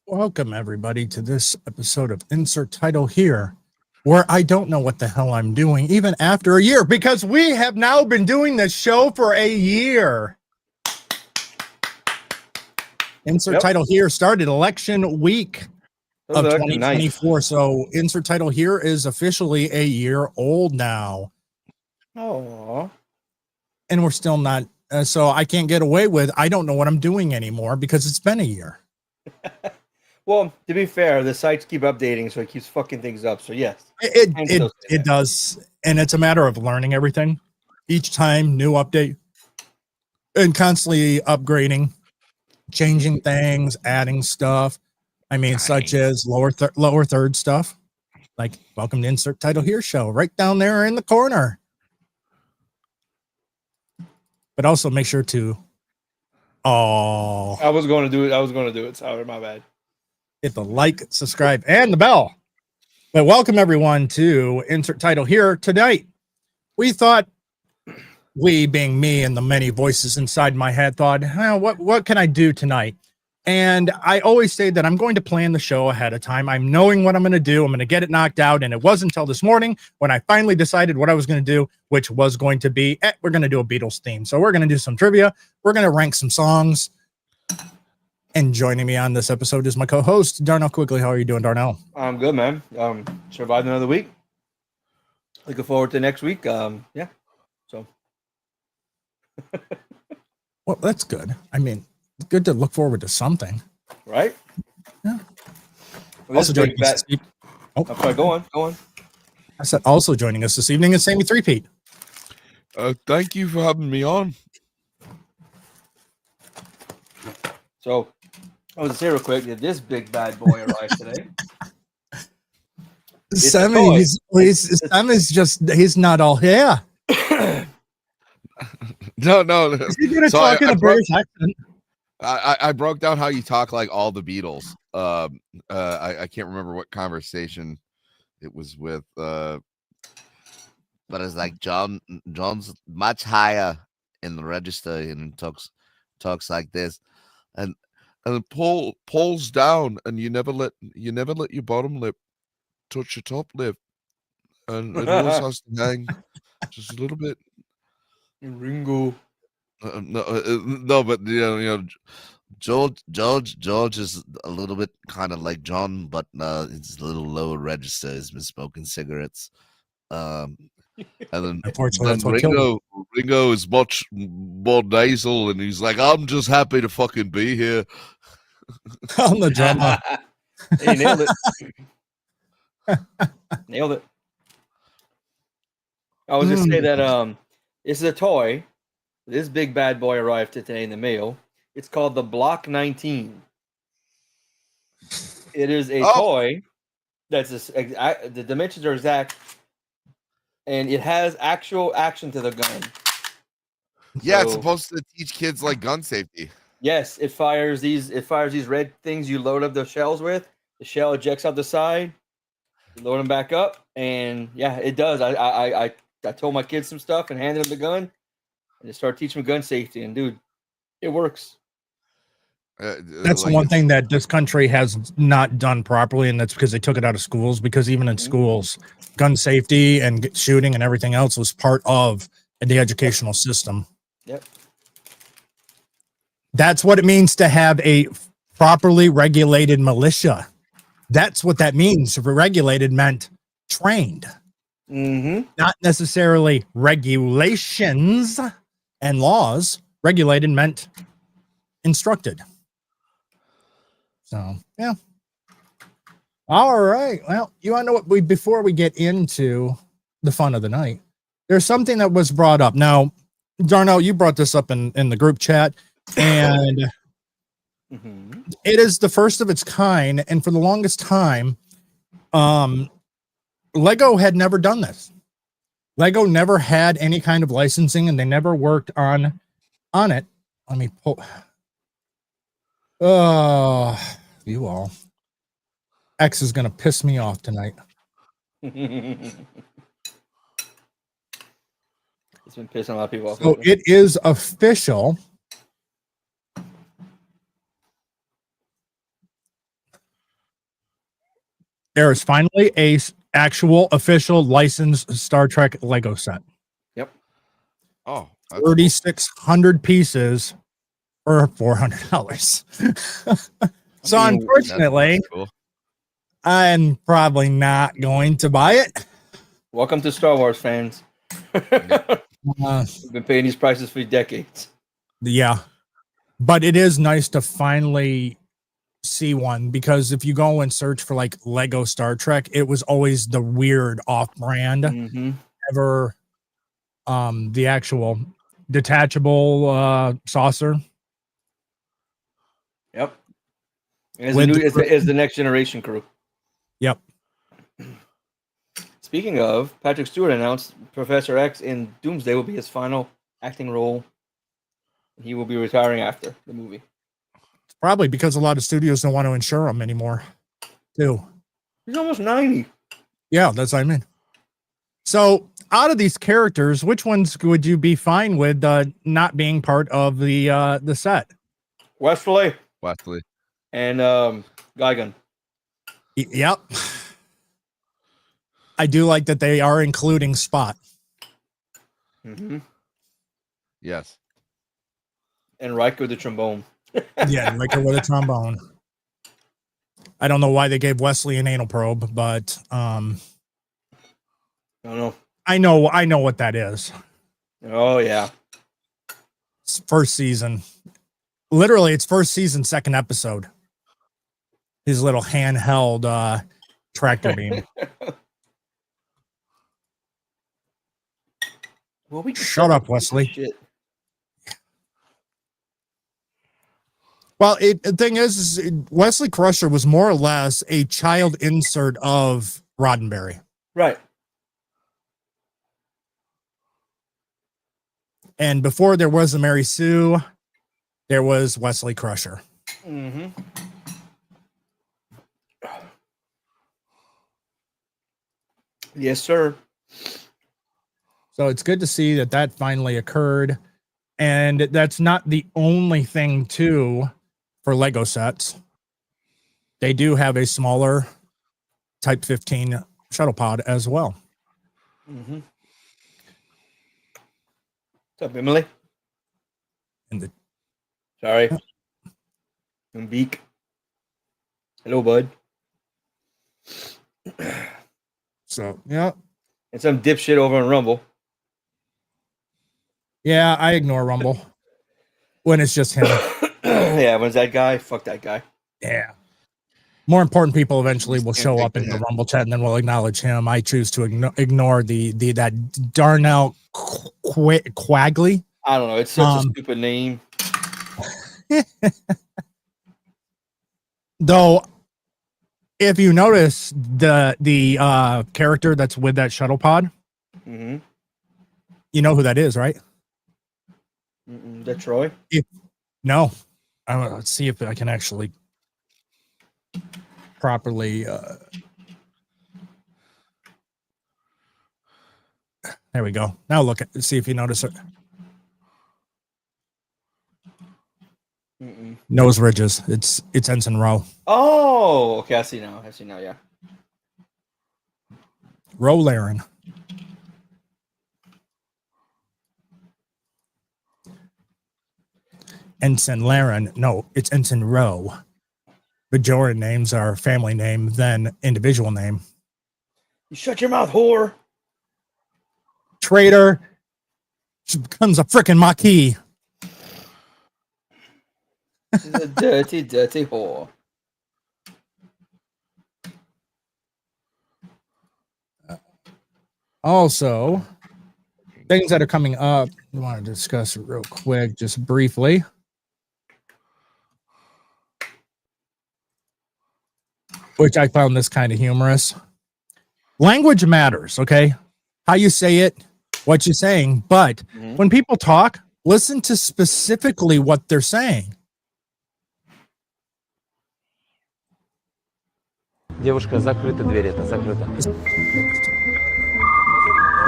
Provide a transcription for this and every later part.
Welcome, everybody, to this episode of Insert Title Here, where I don't know what the hell I'm doing, even after a year, because we have now been doing this show for a year. Insert Title Here started election week of 2024, so Insert Title Here is officially a year old now. Oh, and we're still not, so I can't get away with, I don't know what I'm doing anymore because it's been a year. Well, to be fair, the sites keep updating, so it keeps fucking things up. So yes, it does, and it's a matter of learning everything each time, new update, and constantly upgrading, changing things, adding stuff. I mean, such as lower third stuff, like welcome to Insert Title Here show, right down there in the corner. But also make sure to, I was going to do it. Sorry, my bad. Hit the like, subscribe, and the bell. But welcome everyone to Insert Title Here tonight. We thought, we being me and the many voices inside my head, thought, what can I do tonight? And I always say that I'm going to plan the show ahead of time. I'm knowing what I'm going to do. I'm going to get it knocked out. And it wasn't until this morning when I finally decided what I was going to do, which was going to be, we're going to do a Beatles theme. So we're going to do some trivia. We're going to rank some songs. And joining me on this episode is my co-host, Darnell Quiggley. How are you doing, Darnell? I'm good, man. Survived another week. Looking forward to next week. Yeah. So. Well, that's good. I mean, it's good to look forward to something. Right? Yeah. Well, also joining us this sorry, go on. I said also joining us this evening is Sammy Threepeat. Thank you for having me on. So, I was going to say real quick, did this big bad boy arrive today? Sammy, he's not all here. No. Is he going to talk in a British accent? I broke down how you talk like all the Beatles. I can't remember what conversation it was with, but it's like John's much higher in the register and talks like this, and pulls down, and you never let your bottom lip touch your top lip, and it always has to hang just a little bit. Ringo. No, but you know, George is a little bit kind of like John, but it's a little lower register. He's been smoking cigarettes, and then Ringo is much more nasal, and he's like, "I'm just happy to fucking be here." On the drama. He nailed it. Nailed it. I was just say that it's a toy. This big bad boy arrived today in the mail. It's called the Block 19. It is a toy that's the dimensions are exact and it has actual action to the gun. Yeah, it's So- supposed to teach kids like gun safety. Yes, it fires these red things you load up the shells with. The shell ejects out the side. You load them back up, and yeah, it does. I told my kids some stuff and handed them the gun, and they started teaching them gun safety. And dude, it works. That's the Like, one thing that this country has not done properly, and that's because they took it out of schools. Because even in schools, gun safety and shooting and everything else was part of the educational system. Yep. That's what it means to have a properly regulated militia. That's what that means. Regulated meant trained, Mm-hmm. not necessarily regulations and laws. Regulated meant instructed. So, yeah. All right. Well, you want to know what before we get into the fun of the night, there's something that was brought up. Now, Darnell, you brought this up in the group chat, and Mm-hmm. it is the first of its kind. And for the longest time, Lego had never done this. Lego never had any kind of licensing, and they never worked on it. Let me pull. You all. X is going to piss me off tonight. It's been pissing a lot of people off. So it is official. There is finally a actual official licensed Star Trek Lego set. Yep. oh, that's 3,600 pieces for $400. So I mean, unfortunately, that's cool. I'm probably not going to buy it. Welcome to Star Wars fans. We've been paying these prices for decades. Yeah, but it is nice to finally see one, because if you go and search for like Lego Star Trek, it was always the weird off-brand. Mm-hmm. Ever the actual detachable saucer. Yep. As With the next generation crew. Yep. Speaking of, Patrick Stewart announced Professor X in Doomsday will be his final acting role. He will be retiring after the movie. Probably because a lot of studios don't want to insure him anymore, too. He's almost 90. Yeah, that's what I mean. So, out of these characters, which ones would you be fine with not being part of the set? Wesley Wesley. and Guigan. Yep. I do like that they are including Spot. Mm-hmm. Yes. And Riker the trombone. Yeah, Riker with a trombone. I don't know why they gave Wesley an anal probe, but I don't know. I know what that is. Oh yeah. It's first season. Literally, it's first season, second episode. His little handheld tractor beam. Well, we Shut up, Wesley. Shit. Well, the thing is Wesley Crusher was more or less a child insert of Roddenberry. Right. And before there was a Mary Sue, there was Wesley Crusher. Mm-hmm. Yes, sir. So it's good to see that finally occurred. And that's not the only thing, too, for Lego sets. They do have a smaller Type 15 shuttle pod as well. Mm-hmm. What's up, Emily? And the Sorry. And Beak. Hello, bud. So, yeah. And some dipshit over on Rumble. Yeah, I ignore Rumble when it's just him. Yeah, when's that guy? Fuck that guy. Yeah. More important people eventually will show up in the Rumble chat, and then we'll acknowledge him. I choose to ignore that Darnell Quiggley. I don't know. It's such a stupid name. Though, if you notice the character that's with that shuttle pod, Mm-hmm. You know who that is, right? That Troy? No. Let's see if I can actually properly. There we go. Now look at see if you notice it. Nose ridges. It's Ensign Rowe. Oh, okay. I see now. Yeah. Rowe Laren. Ensign Laren. No, it's Ensign Rowe. Majority names are family name, then individual name. You shut your mouth, whore. Traitor. She becomes a freaking Maquis. She's a dirty, dirty whore. Also, things that are coming up, I want to discuss real quick, just briefly. Which I found this kind of humorous. Language matters, okay? How you say it, what you're saying, but when people talk, listen to specifically what they're saying. Девушка, закрыта дверь, это закрыта.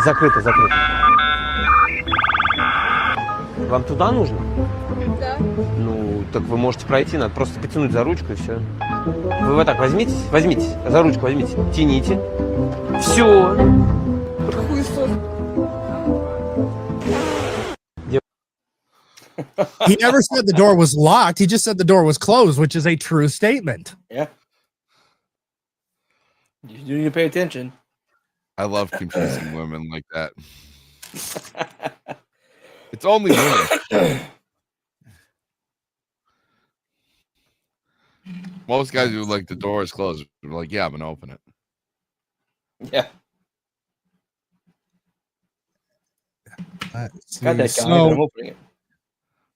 Закрыто, закрыто. Вам туда нужно? Да. Ну, так вы можете пройти, надо просто потянуть за ручку и все. Вы вот так возьмитесь, за ручку возьмите, тяните. Все. Хуесос. He never said the door was locked. He just said the door was closed, which is a true statement. Yeah. You need to pay attention. I love confusing women like that. It's only women. Most guys who like the door is closed. They're like, yeah, I'm gonna open it. Yeah. Let's Got that see. guy, but I'm opening it.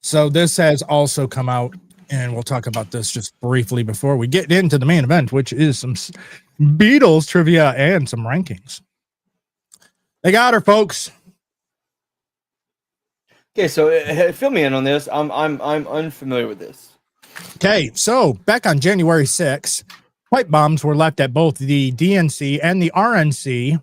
So this has also come out, and we'll talk about this just briefly before we get into the main event, which is some Beatles trivia and some rankings. They got her, folks. Okay, so fill me in on this. I'm unfamiliar with this. Okay, so back on January 6th, pipe bombs were left at both the DNC and the RNC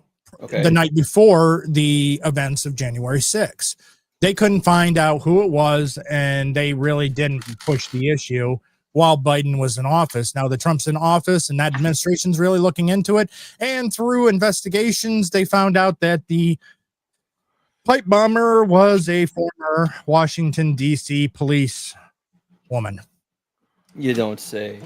the night before the events of January 6th. They couldn't find out who it was, and they really didn't push the issue while Biden was in office. Now that Trump's in office and that administration's really looking into it, and through investigations, they found out that the pipe bomber was a former Washington, D.C. police woman. You don't say.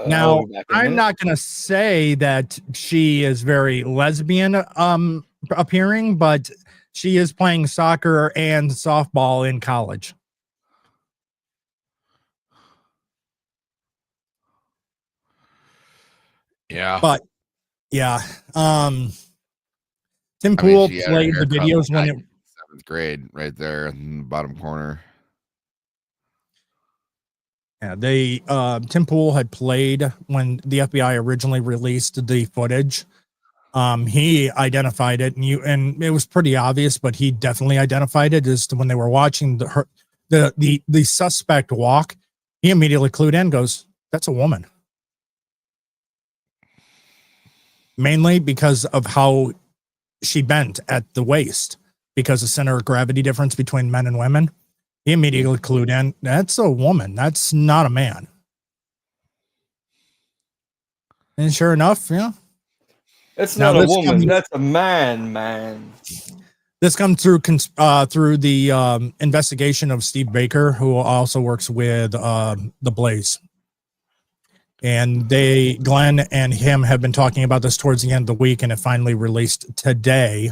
Now, I'm not going to say that she is very lesbian appearing, but she is playing soccer and softball in college. Yeah. But yeah, Tim Pool played the videos when it 7th grade right there in the bottom corner. Yeah, they Tim Pool had played when the FBI originally released the footage. He identified it, and it was pretty obvious, but he definitely identified it as to when they were watching the suspect walk. He immediately clued in, goes, "That's a woman." Mainly because of how she bent at the waist, because of center of gravity difference between men and women. He immediately clued in, that's a woman. That's not a man. And sure enough, yeah. It's not a woman. That's a man. This comes through the investigation of Steve Baker, who also works with The Blaze. And Glenn and him have been talking about this towards the end of the week, and it finally released today,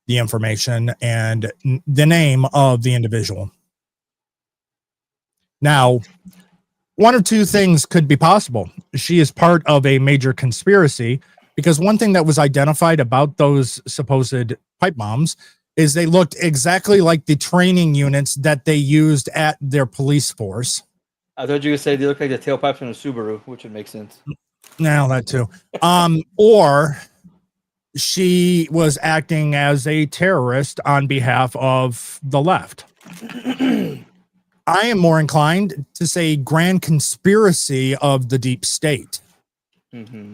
the information and the name of the individual. Now, one or two things could be possible. She is part of a major conspiracy, because one thing that was identified about those supposed pipe bombs is they looked exactly like the training units that they used at their police force. I thought you would say they look like the tailpipes on a Subaru, which would make sense. Now that too. Or she was acting as a terrorist on behalf of the left. I am more inclined to say grand conspiracy of the deep state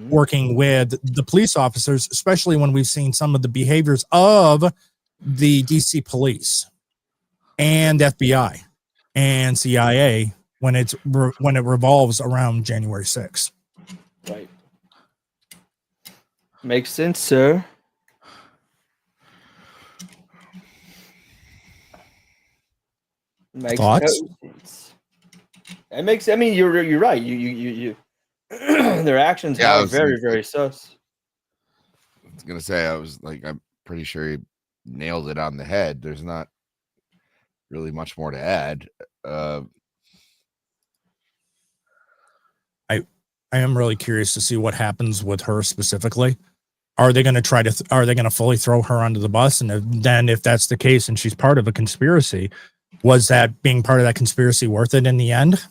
working with the police officers, especially when we've seen some of the behaviors of the DC police and FBI and CIA when it revolves around January 6th. Right. Makes sense, sir. Makes Thoughts? total sense. It makes. I mean, you're right. You their actions Yeah, I are was very, thinking- very sus. I was gonna say, I'm pretty sure he nailed it on the head. There's not really much more to add. I am really curious to see what happens with her specifically. Are they going to are they going to fully throw her under the bus? And then if that's the case and she's part of a conspiracy, was that being part of that conspiracy worth it in the end?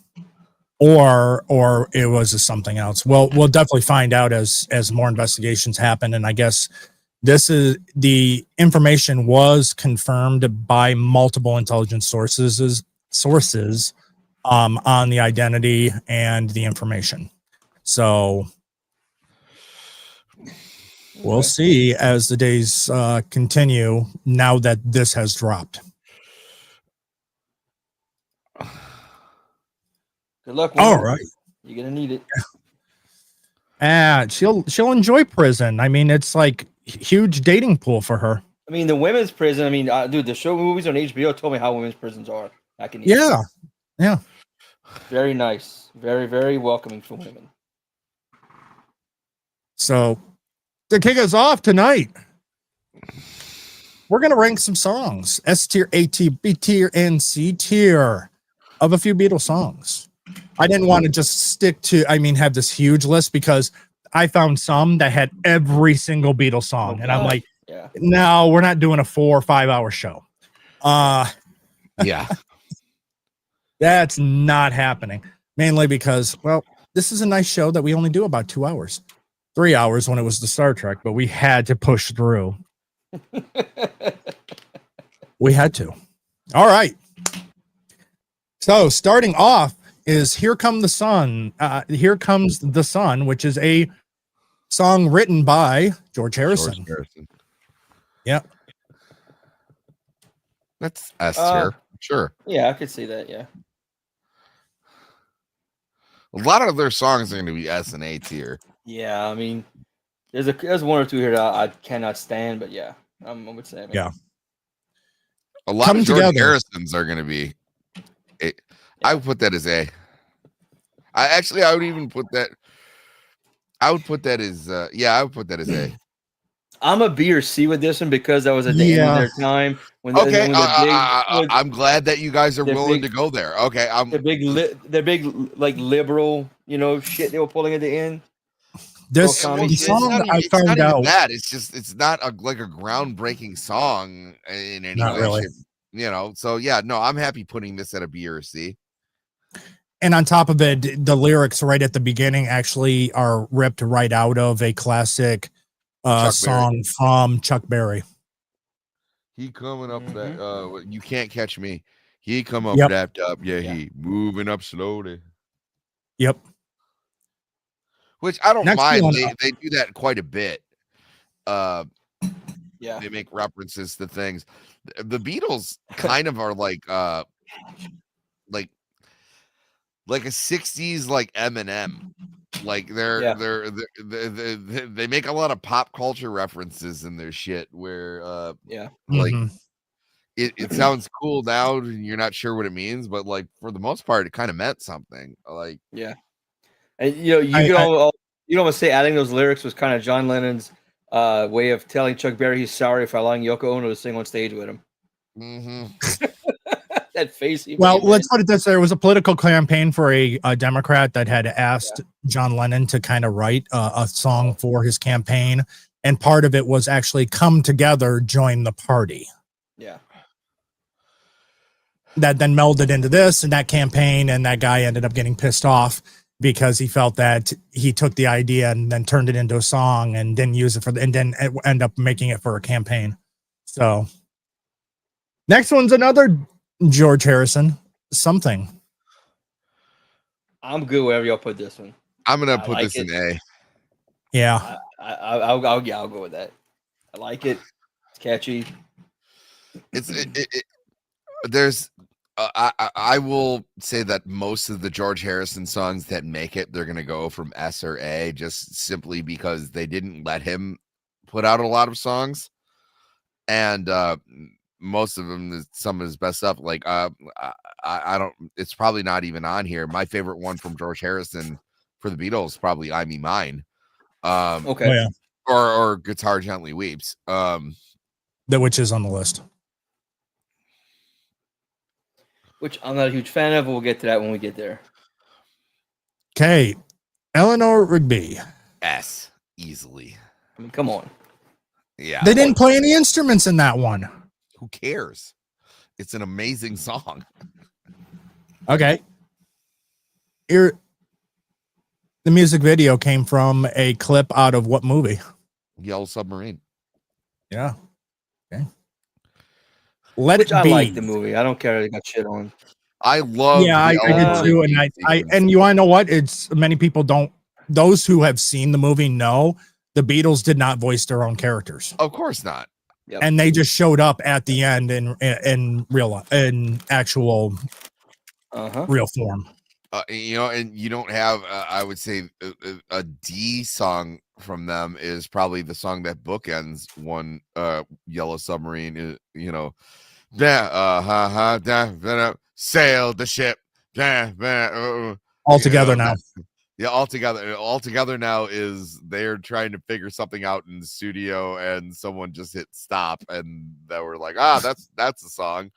Or it was something else? Well, we'll definitely find out as more investigations happen. And I guess the information was confirmed by multiple intelligence sources on the identity and the information. So we'll see as the days continue now that this has dropped. Good luck. All woman. right. You're gonna need it. She'll enjoy prison. I mean, it's like huge dating pool for her. I mean, the women's prison. I mean, dude, the show movies on HBO told me how women's prisons are back in the Yeah. Very nice. Very, very welcoming for women. So to kick us off tonight, we're gonna rank some songs: S tier, A tier, B tier, and C tier of a few Beatles songs. I didn't want to just have this huge list because I found some that had every single Beatles song, and I'm like, Yeah. no, we're not doing a 4 or 5 hour show. Yeah. That's not happening. Mainly because, well, this is a nice show that we only do about 2 hours, 3 hours when it was the Star Trek, but we had to push through. We had to. All right. So starting off is Here Comes the Sun, which is a song written by George Harrison. Yeah. That's S tier. Sure. Yeah, I could see that. Yeah. A lot of their songs are going to be S and A tier. Yeah, I mean, there's one or two here that I cannot stand, but yeah, I would say. Yeah. A lot Come of George together. Harrison's are going to be. I would put that as A. I would even put that. I would put that as. I would put that as A. I'm a B or C with this one because that was at the end of their time. When Okay, when I'm glad that you guys are the willing big- to go there. Okay, the big like liberal, shit they were pulling at the end. This Tommy, the it's song not I even found out. that it's not like a groundbreaking song in any Not way. really. Shape, so yeah, no, I'm happy putting this at a B or a C. And on top of it, the lyrics right at the beginning actually are ripped right out of a classic song from Chuck Berry. He coming up that you can't catch me. He come up Yep. dapped up. Yeah, he moving up slowly. Yep. Which I don't Next mind. one They do that quite a bit. Yeah. They make references to things. The Beatles kind of are like a 60s like Eminem. Like they make a lot of pop culture references in their shit where like Mhm. it sounds cool now and you're not sure what it means, but like for the most part it kind of meant something. Like Yeah. And you can almost say adding those lyrics was kind of John Lennon's way of telling Chuck Berry he's sorry for allowing Yoko Ono to sing on stage with him. That face. Well, let's put it this way. It was a political campaign for a Democrat that had asked John Lennon to kind of write a song for his campaign. And part of it was actually come together, join the party. Yeah. That then melded into this and that campaign. And that guy ended up getting pissed off because he felt that he took the idea and then turned it into a song and didn't use it and then end up making it for a campaign. So next one's another George Harrison something. I'm good wherever y'all put this one. I'm gonna I put like this in it. A. Yeah. I'll go with that. I like it. It's catchy. There's I will say that most of the George Harrison songs that make it, they're gonna go from S or A, just simply because they didn't let him put out a lot of songs, and most of them is some of his best stuff. Like I don't. It's probably not even on here. My favorite one from George Harrison for the Beatles probably "I Me Mine," Okay. Oh, yeah. or "Guitar Gently Weeps." Which is on the list. Which I'm not a huge fan of, but we'll get to that when we get there. Okay. Eleanor Rigby. S easily. I mean, come on. Yeah. They didn't play any instruments in that one. Who cares? It's an amazing song. Okay. Here, the music video came from a clip out of what movie? Yellow Submarine. Yeah. Okay. Let Which it I be. like the movie. I don't care if they got shit on. I love. Yeah, I did too. And and you want to know what? It's many people don't. Those who have seen the movie know the Beatles did not voice their own characters, Of course not. Yep. and they just showed up at the end in real life, in actual real form. And you don't have. I would say a D song from them is probably the song that bookends one. Yellow Submarine. Sail the ship. All together now. Yeah, all together now is they're trying to figure something out in the studio, and someone just hit stop, and they were like, that's a song.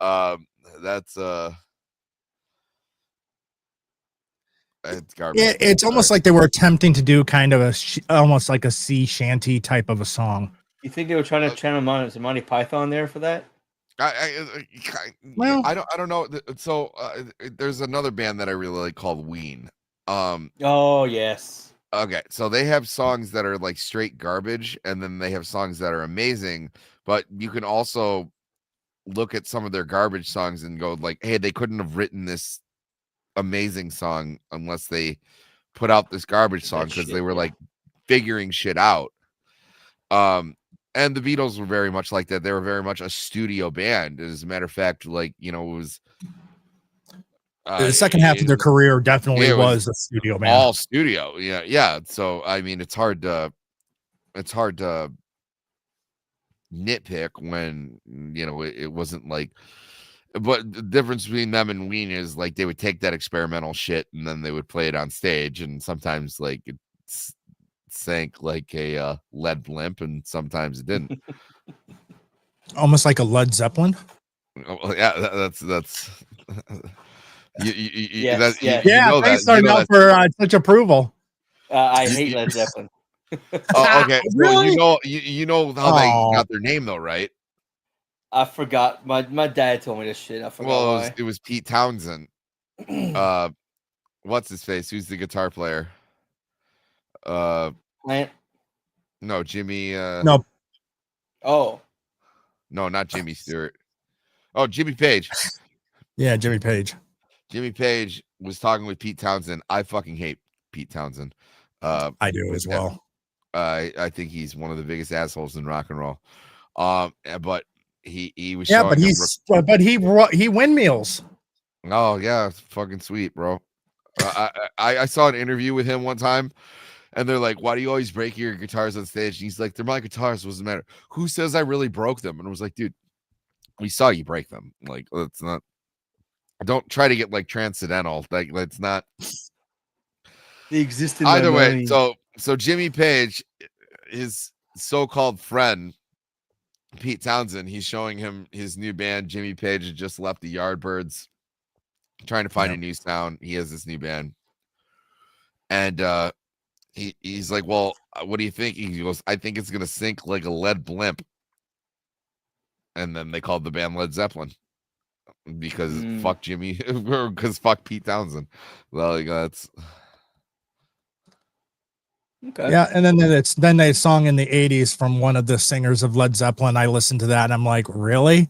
That's it's garbage. It's almost like they were attempting to do kind of almost like a sea shanty type of a song. You think they were trying to channel Monty Python there for that? Well, I don't know. So there's another band that I really like called Ween. Oh yes. Okay, so they have songs that are like straight garbage, and then they have songs that are amazing. But you can also look at some of their garbage songs and go like, hey, they couldn't have written this amazing song unless they put out this garbage song, because they were like figuring shit out. And the Beatles were very much like that. They were very much a studio band. As a matter of fact, like, it was the second half of their career definitely was a studio band. All studio. Yeah. So I mean, it's hard to nitpick when it wasn't like. But the difference between them and Ween is like they would take that experimental shit and then they would play it on stage, and sometimes like it sank like a lead blimp, and sometimes it didn't. Almost like a Led Zeppelin. Oh, yeah, that's Yes. Thanks, Darnell, for such approval. I hate Led Zeppelin. Oh, okay. Really? Well, you know how they got their name though, right? I forgot. My dad told me this shit. I forgot. Well, it was Pete Townsend. What's his face? Who's the guitar player? Plant? No, Jimmy. No. Oh. No, not Jimmy Stewart. Oh, Jimmy Page. Yeah, Jimmy Page. Jimmy Page was talking with Pete Townsend. I fucking hate Pete Townsend. I do as well. I think he's one of the biggest assholes in rock and roll. But he was but he windmills. Oh yeah, it's fucking sweet, bro. I saw an interview with him one time, and they're like, "Why do you always break your guitars on stage?" And he's like, "They're my guitars. What's the matter? Who says I really broke them?" And I was like, "Dude, we saw you break them. Like, let's not. Don't try to get like transcendental. Like, let's not." They exist in Either my way, mind. so Jimmy Page, his so-called friend Pete Townsend, he's showing him his new band. Jimmy Page had just left the Yardbirds, trying to find a new sound. He has this new band, and he's like, "Well, what do you think?" He goes, "I think it's gonna sink like a lead blimp." And then they called the band Led Zeppelin. because fuck Jimmy, or because fuck Pete Townsend. Well, like, that's Okay. Yeah, and then they song in the 80s from one of the singers of Led Zeppelin. I listened to that and I'm like, really?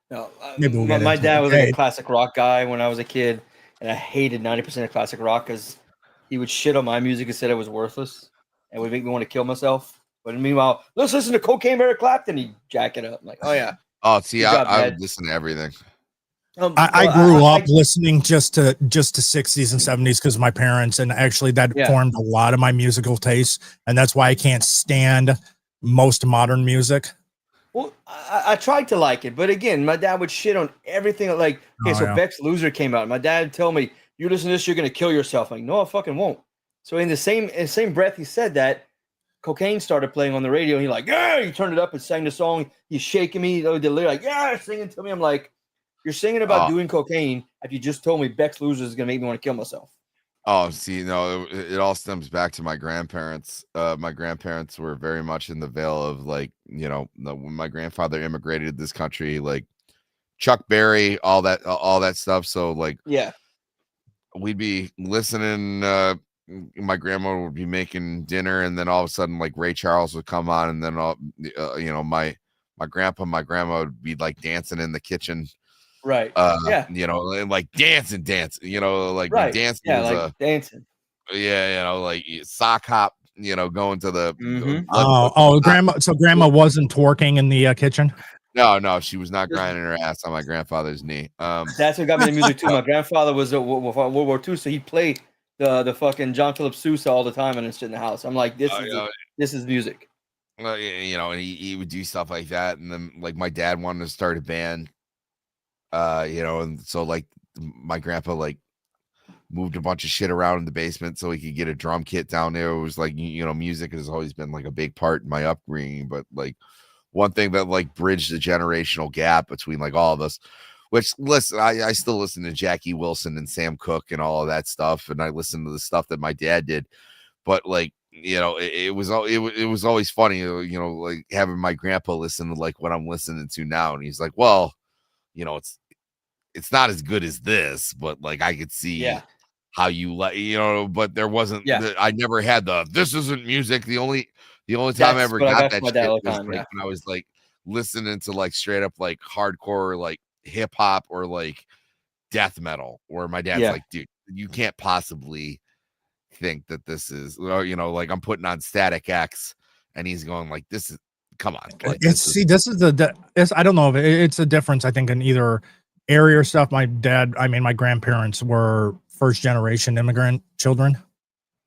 No, Maybe we'll get my into dad it. was like Hey. a classic rock guy when I was a kid, and I hated 90% of classic rock because he would shit on my music and said it was worthless and would make me want to kill myself. But meanwhile, let's listen to Cocaine Eric Clapton. He'd jack it up. I'm like, oh yeah. oh, see, Good job, I Dad. would listen to everything. I grew up listening just to 60s and 70s because of my parents, and actually that formed a lot of my musical tastes, and that's why I can't stand most modern music. Well, I tried to like it, but again, my dad would shit on everything. Like, okay, Beck's Loser came out. My dad would tell me, "You listen to this, you're gonna kill yourself." I'm like, no, I fucking won't. So in the same breath, he said that Cocaine started playing on the radio, and he like, yeah, he turned it up and sang the song. He's shaking me, the lyric, like, yeah, singing to me. I'm like, you're singing about doing cocaine. If you just told me Beck's Loser is gonna make me want to kill myself. Oh, see, no, it all stems back to my grandparents. My grandparents were very much in the veil of, like, you know, when my grandfather immigrated to this country, like Chuck Berry, all that stuff. So, like, yeah, we'd be listening. My grandma would be making dinner, and then all of a sudden, like, Ray Charles would come on, and then you know, my grandpa, my grandma would be like dancing in the kitchen. Right. You know, like dance, you know, like dancing. Yeah, like dancing. Yeah, you know, like sock hop, you know, going to the grandma. So grandma wasn't twerking in the kitchen. No, she was not grinding her ass on my grandfather's knee. That's what got me into music too. My grandfather was World War II, so he played the fucking John Philip Sousa all the time and shit in the house. I'm like, this is music. You know, and he would do stuff like that, and then, like, my dad wanted to start a band. You know, and so, like, my grandpa, like, moved a bunch of shit around in the basement so he could get a drum kit down there. It was like, you know, music has always been like a big part in my upbringing, but like one thing that like bridged the generational gap between like all of us, which, listen, I still listen to Jackie Wilson and Sam Cooke and all of that stuff, and I listen to the stuff that my dad did, but like, you know, it was always funny, you know, like having my grandpa listen to like what I'm listening to now, and he's like, well, you know, it's not as good as this, but like I could see how you like, you know, but there wasn't, I never had this isn't music. The only time I ever got that shit was like when I was like listening to like straight up like hardcore, like hip hop or like death metal, where my dad's like, dude, you can't possibly think that this is, or, you know, like I'm putting on Static X, and he's going like, this is, come on. Like, this is I don't know if it's a difference, I think, in either area or stuff. My grandparents were first generation immigrant children.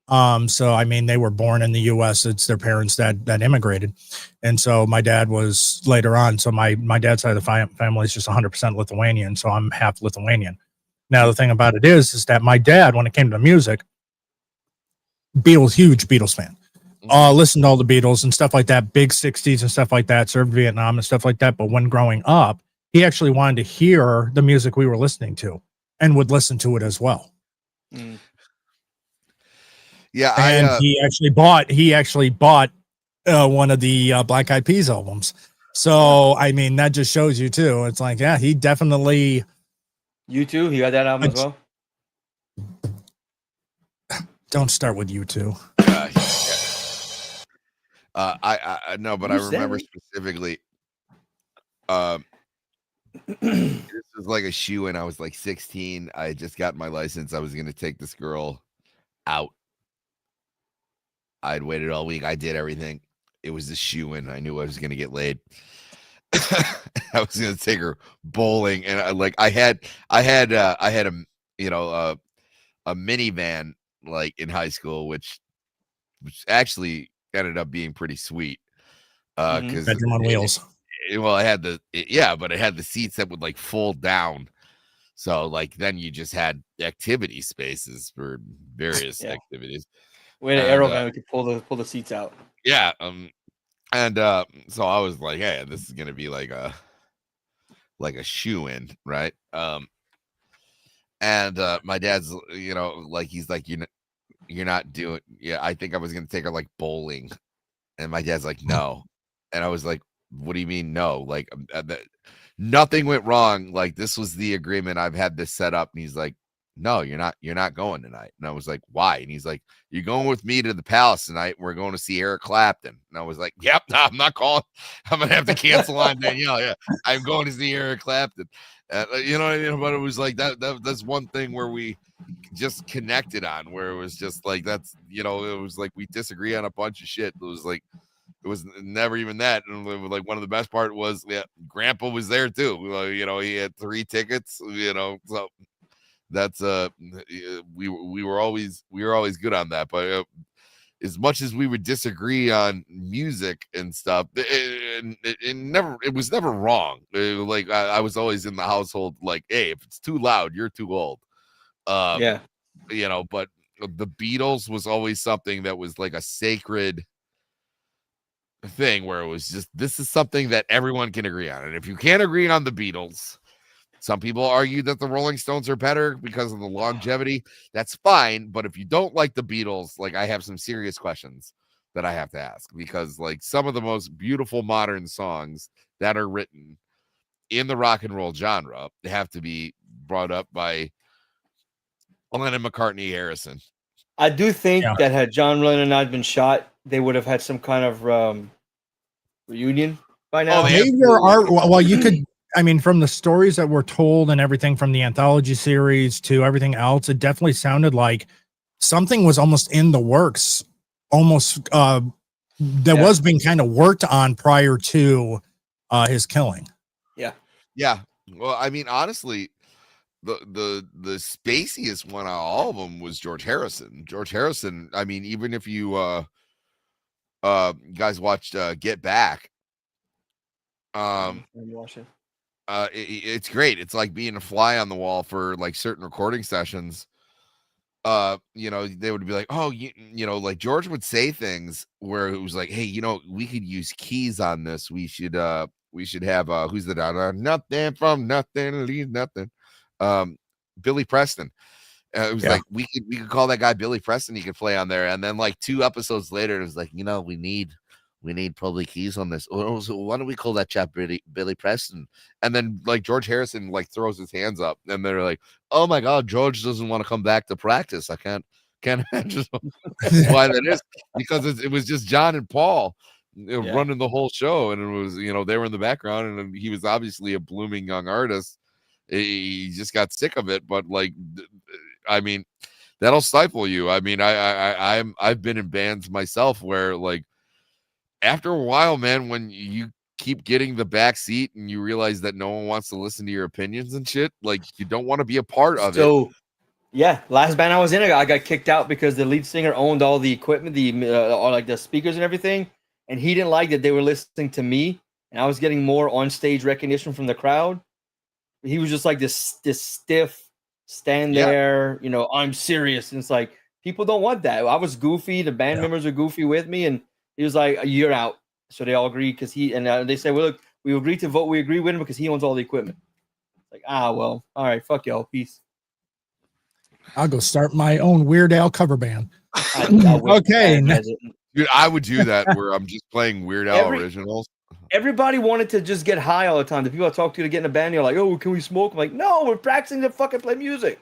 So I mean, they were born in the US. It's their parents that immigrated. And so my dad was later on. So my dad's side of the family is just 100% Lithuanian. So I'm half Lithuanian. Now, the thing about it is that my dad, when it came to music, huge Beatles fan. Listened to all the Beatles and stuff like that, big 60s and stuff like that, served Vietnam and stuff like that. But when growing up, he actually wanted to hear the music we were listening to and would listen to it as well. Yeah, and he actually bought one of the Black Eyed Peas albums. So I mean, that just shows you too. It's like, yeah, he definitely. You too. He got that album as well. Don't start with you two. I know, but I remember specifically. This was like a shoe, and I was like 16. I had just got my license. I was going to take this girl out. I'd waited all week. I did everything. It was the shoe, and I knew I was going to get laid. I was going to take her bowling, and I had a you know a minivan like in high school, which actually ended up being pretty sweet. Because bedroom on wheels. Well, I had but it had the seats that would like fold down. So like then you just had activity spaces for various activities. We had an arrow van, we could pull the seats out. Yeah. And so I was like, hey, this is gonna be like a shoe-in, right? And my dad's, you know, like he's like, you're not doing, I think I was gonna take her like bowling. And my dad's like, no. And I was like, what do you mean no? Like nothing went wrong. Like this was the agreement. I've had this set up. And he's like, no, you're not going tonight. And I was like, why? And he's like, you're going with me to the Palace tonight. We're going to see Eric Clapton. And I was like, yep, no, I'm not calling. I'm gonna have to cancel on Danielle. Yeah, I'm going to see Eric Clapton. You know what I mean? But it was like that's one thing where we just connected on, where it was just like that's it was like we disagree on a bunch of shit. It was never even that. And like one of the best part was Grandpa was there too. He had 3 tickets. So that's we were always good on that. But as much as we would disagree on music and stuff, it was never wrong. Like I was always in the household like, hey, if it's too loud, you're too old. But the Beatles was always something that was like a sacred thing where it was just, this is something that everyone can agree on. And if you can't agree on the Beatles, some people argue that the Rolling Stones are better because of the longevity. That's fine. But if you don't like the Beatles, like I have some serious questions that I have to ask, because like some of the most beautiful modern songs that are written in the rock and roll genre have to be brought up by Lennon, McCartney, Harrison. I do think that had John Lennon not been shot, they would have had some kind of reunion by now. You could, I mean, from the stories that were told and everything from the anthology series to everything else, it definitely sounded like something was almost in the works, was being kind of worked on prior to his killing. Yeah. Well, I mean, honestly, the spaciest one out of all of them was George Harrison. George Harrison, I mean, even if you guys watched Get Back, it's great. It's like being a fly on the wall for like certain recording sessions. They would be like, oh, like George would say things where it was like, hey, we could use keys on this. We should have who's the nothing from nothing leaves nothing. Billy Preston. It was like we could call that guy Billy Preston. He could play on there, and then like 2 episodes later, it was like, we need probably keys on this. So why don't we call that chap Billy Preston? And then like George Harrison like throws his hands up, and they're like, oh my God, George doesn't want to come back to practice. I can't imagine why that is, because it was just John and Paul running the whole show, and it was they were in the background, and he was obviously a blooming young artist. He just got sick of it, but like, I mean, that'll stifle you. I mean, I've been in bands myself where like after a while, man, when you keep getting the back seat and you realize that no one wants to listen to your opinions and shit, like you don't want to be a part of it. So yeah, last band I was in, I got kicked out because the lead singer owned all the equipment, all like the speakers and everything, and he didn't like that they were listening to me, and I was getting more on stage recognition from the crowd. He was just like this stiff stand there, I'm serious. And it's like, people don't want that. I was goofy. The band members are goofy with me. And he was like, you're out. So they all agreed because they said, well, look, we agreed to vote. We agree with him because he owns all the equipment. Like, well, all right. Fuck y'all. Peace. I'll go start my own Weird Al cover band. Okay. Dude, I would do that where I'm just playing Weird Al originals. Everybody wanted to just get high all the time. The people I talk to get in a band, they're like, oh, can we smoke? I'm like, no, we're practicing to fucking play music.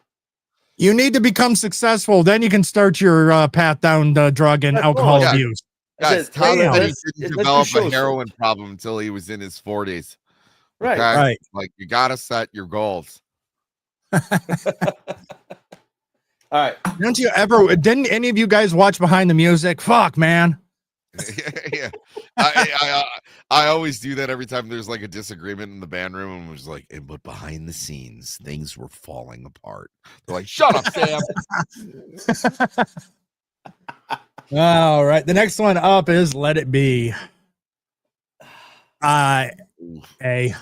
You need to become successful. Then you can start your path down the drug and alcohol abuse. Guys, Tom didn't develop a heroin problem until he was in his 40s. Right. Okay? Right. Like, you got to set your goals. All right. Didn't any of you guys watch Behind the Music? Fuck, man. Yeah. I always do that every time there's like a disagreement in the band room, and was like, but behind the scenes, things were falling apart. They're like, shut up, Sam. All right. The next one up is Let It Be. Okay.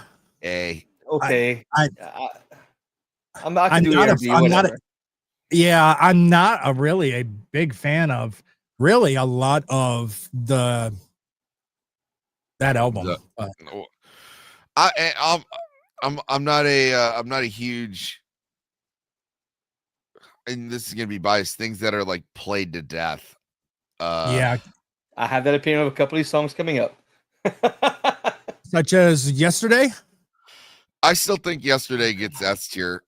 I'm not really a big fan of really a lot of that album. I'm not a huge, and this is gonna be biased, things that are like played to death. I have that opinion of a couple of these songs coming up. such as Yesterday. I still think Yesterday gets S tier.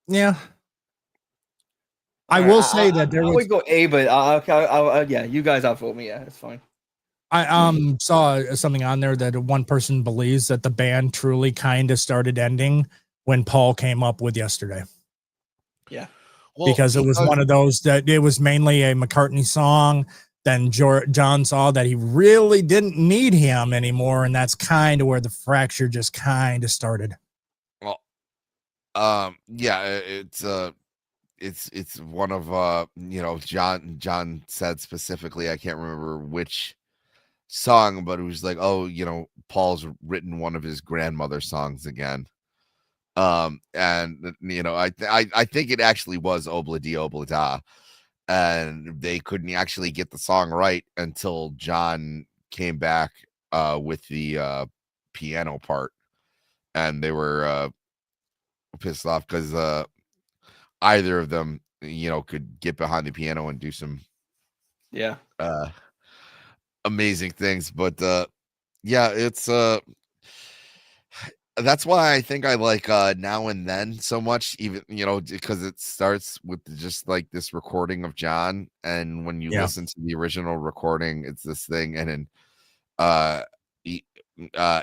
Yeah. I will say that there I was. would go A, but yeah, you guys outvote me. Yeah, it's fine. I saw something on there that one person believes that the band truly kind of started ending when Paul came up with Yesterday. Yeah. Well, Because it was one of those that it was mainly a McCartney song. Then John saw that he really didn't need him anymore, and that's kind of where the fracture just kind of started. Well, yeah, it's one of John said specifically, I can't remember which song, but it was like, oh, Paul's written one of his grandmother songs again. And I think it actually was Obla Di Obla Da, and they couldn't actually get the song right until John came back with the piano part, and they were pissed off because either of them could get behind the piano and do some amazing things. But yeah, it's that's why I think I like Now and Then so much, even because it starts with just like this recording of John, and when you listen to the original recording, it's this thing, and then and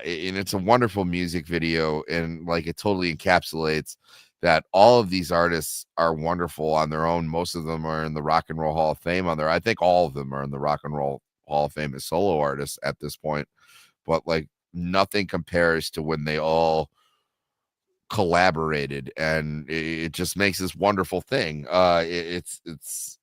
it's a wonderful music video, and like it totally encapsulates that all of these artists are wonderful on their own. Most of them are in the Rock and Roll Hall of Fame I think all of them are in the Rock and Roll Hall of Fame as solo artists at this point, but like nothing compares to when they all collaborated, and it just makes this wonderful thing. It's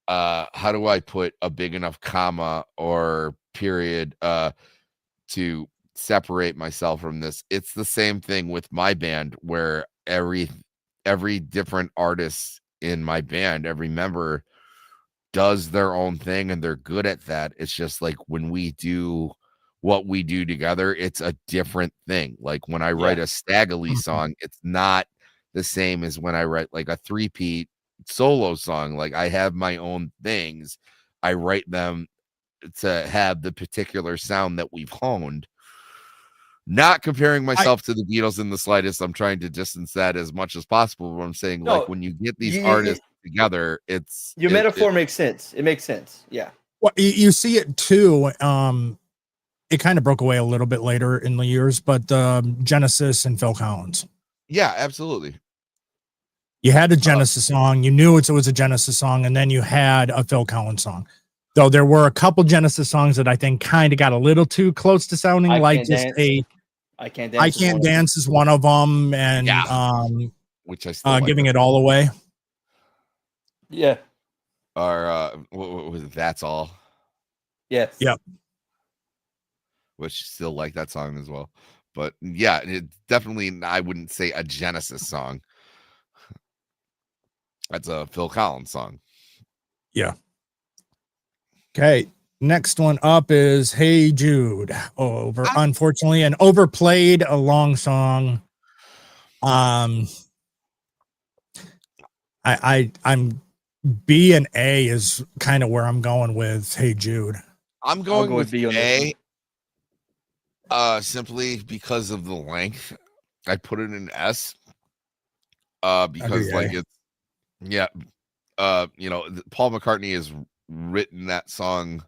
how do I put a big enough comma or period to separate myself from this? It's the same thing with my band, where every different artist in my band, every member does their own thing, and they're good at that. It's just like when we do what we do together, it's a different thing. Like when I write a Staggerly song, it's not the same as when I write like a three-peat solo song. Like I have my own things. I write them to have the particular sound that we've honed. Not comparing myself to the Beatles in the slightest. I'm trying to distance that as much as possible. But I'm saying, like, when you get these artists together, it's your metaphor makes sense. It makes sense. Yeah. Well, you see it too. It kind of broke away a little bit later in the years, but Genesis and Phil Collins. Yeah, absolutely. You had a Genesis song. You knew it was a Genesis song, and then you had a Phil Collins song. Though there were a couple Genesis songs that I think kind of got a little too close to sounding like just I Can't Dance. I Can't Dance is one of them, and which I still like Giving It All Away. Yeah. Or what was it? That's All. Yes. Yep. Which still like that song as well. But yeah, it definitely, I wouldn't say a Genesis song. That's a Phil Collins song. Yeah. Okay. Next one up is Hey Jude. Unfortunately, an overplayed a long song. I'm B and A is kind of where I'm going with Hey Jude. I'm going with B A. Simply because of the length. I put it in S. Because like it's Paul McCartney has written that song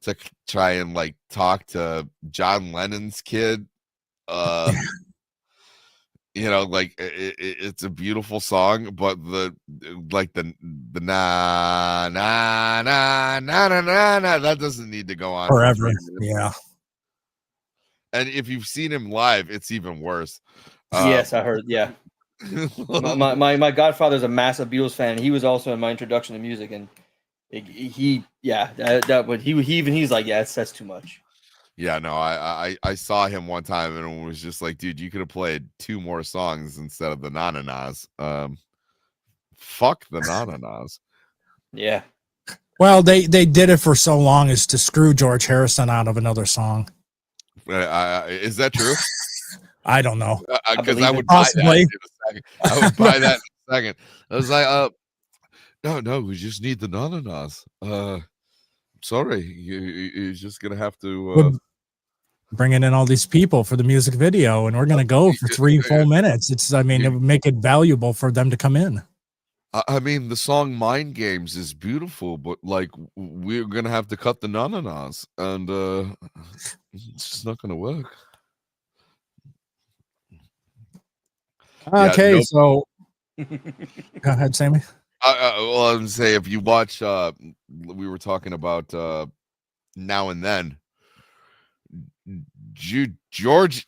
to try and like talk to John Lennon's kid. Like it's a beautiful song, but the na na na na na na na that doesn't need to go on forever. Yeah. And if you've seen him live, it's even worse. Yes, I heard. Yeah. my godfather's a massive Beatles fan. He was also in my introduction to music, and he's like, yeah, that's too much. Yeah, no, I saw him one time and was just like, dude, you could have played 2 more songs instead of the na-na-nas. Fuck the na-na-nas. Yeah. Well, they did it for so long as to screw George Harrison out of another song. Is that true? I don't know. Because I would buy that in a second. I would buy that in a second. I was like, no, we just need the na-na-nas. sorry, you're just gonna have to. We're bringing in all these people for the music video, and we're going to go for 3 full minutes. I mean, it would make it valuable for them to come in. I mean, the song "Mind Games" is beautiful, but like we're gonna have to cut the na-na-nas, and it's just not gonna work. Okay, nope. so go ahead, Sammy. Well, I was say if you watch, we were talking about Now and Then. George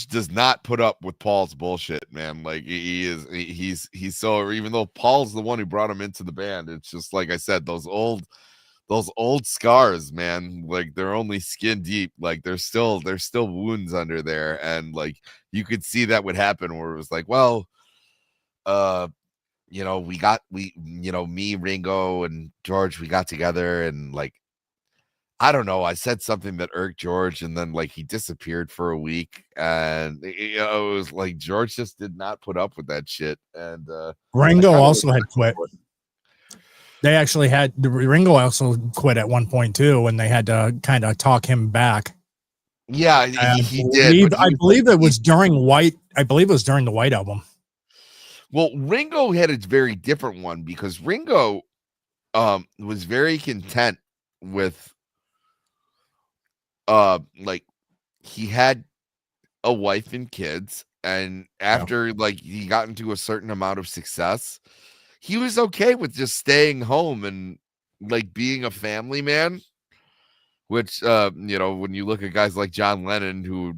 does not put up with Paul's bullshit, man. Like he's so, even though Paul's the one who brought him into the band, it's just like I said, those old scars, man. Like they're only skin deep. Like there's still wounds under there, and like you could see that would happen where it was like, well, me, Ringo, and George, we got together, and like, I don't know, I said something that irked George, and then like he disappeared for a week, and it was like George just did not put up with that shit. And Ringo also had quit. They actually had Ringo also quit at one point too, and they had to kind of talk him back. Yeah, he did. I believe it was during White. I believe it was during the White album. Well, Ringo had a very different one because Ringo was very content with like he had a wife and kids, and after like he got into a certain amount of success, he was okay with just staying home and like being a family man, which when you look at guys like John Lennon, who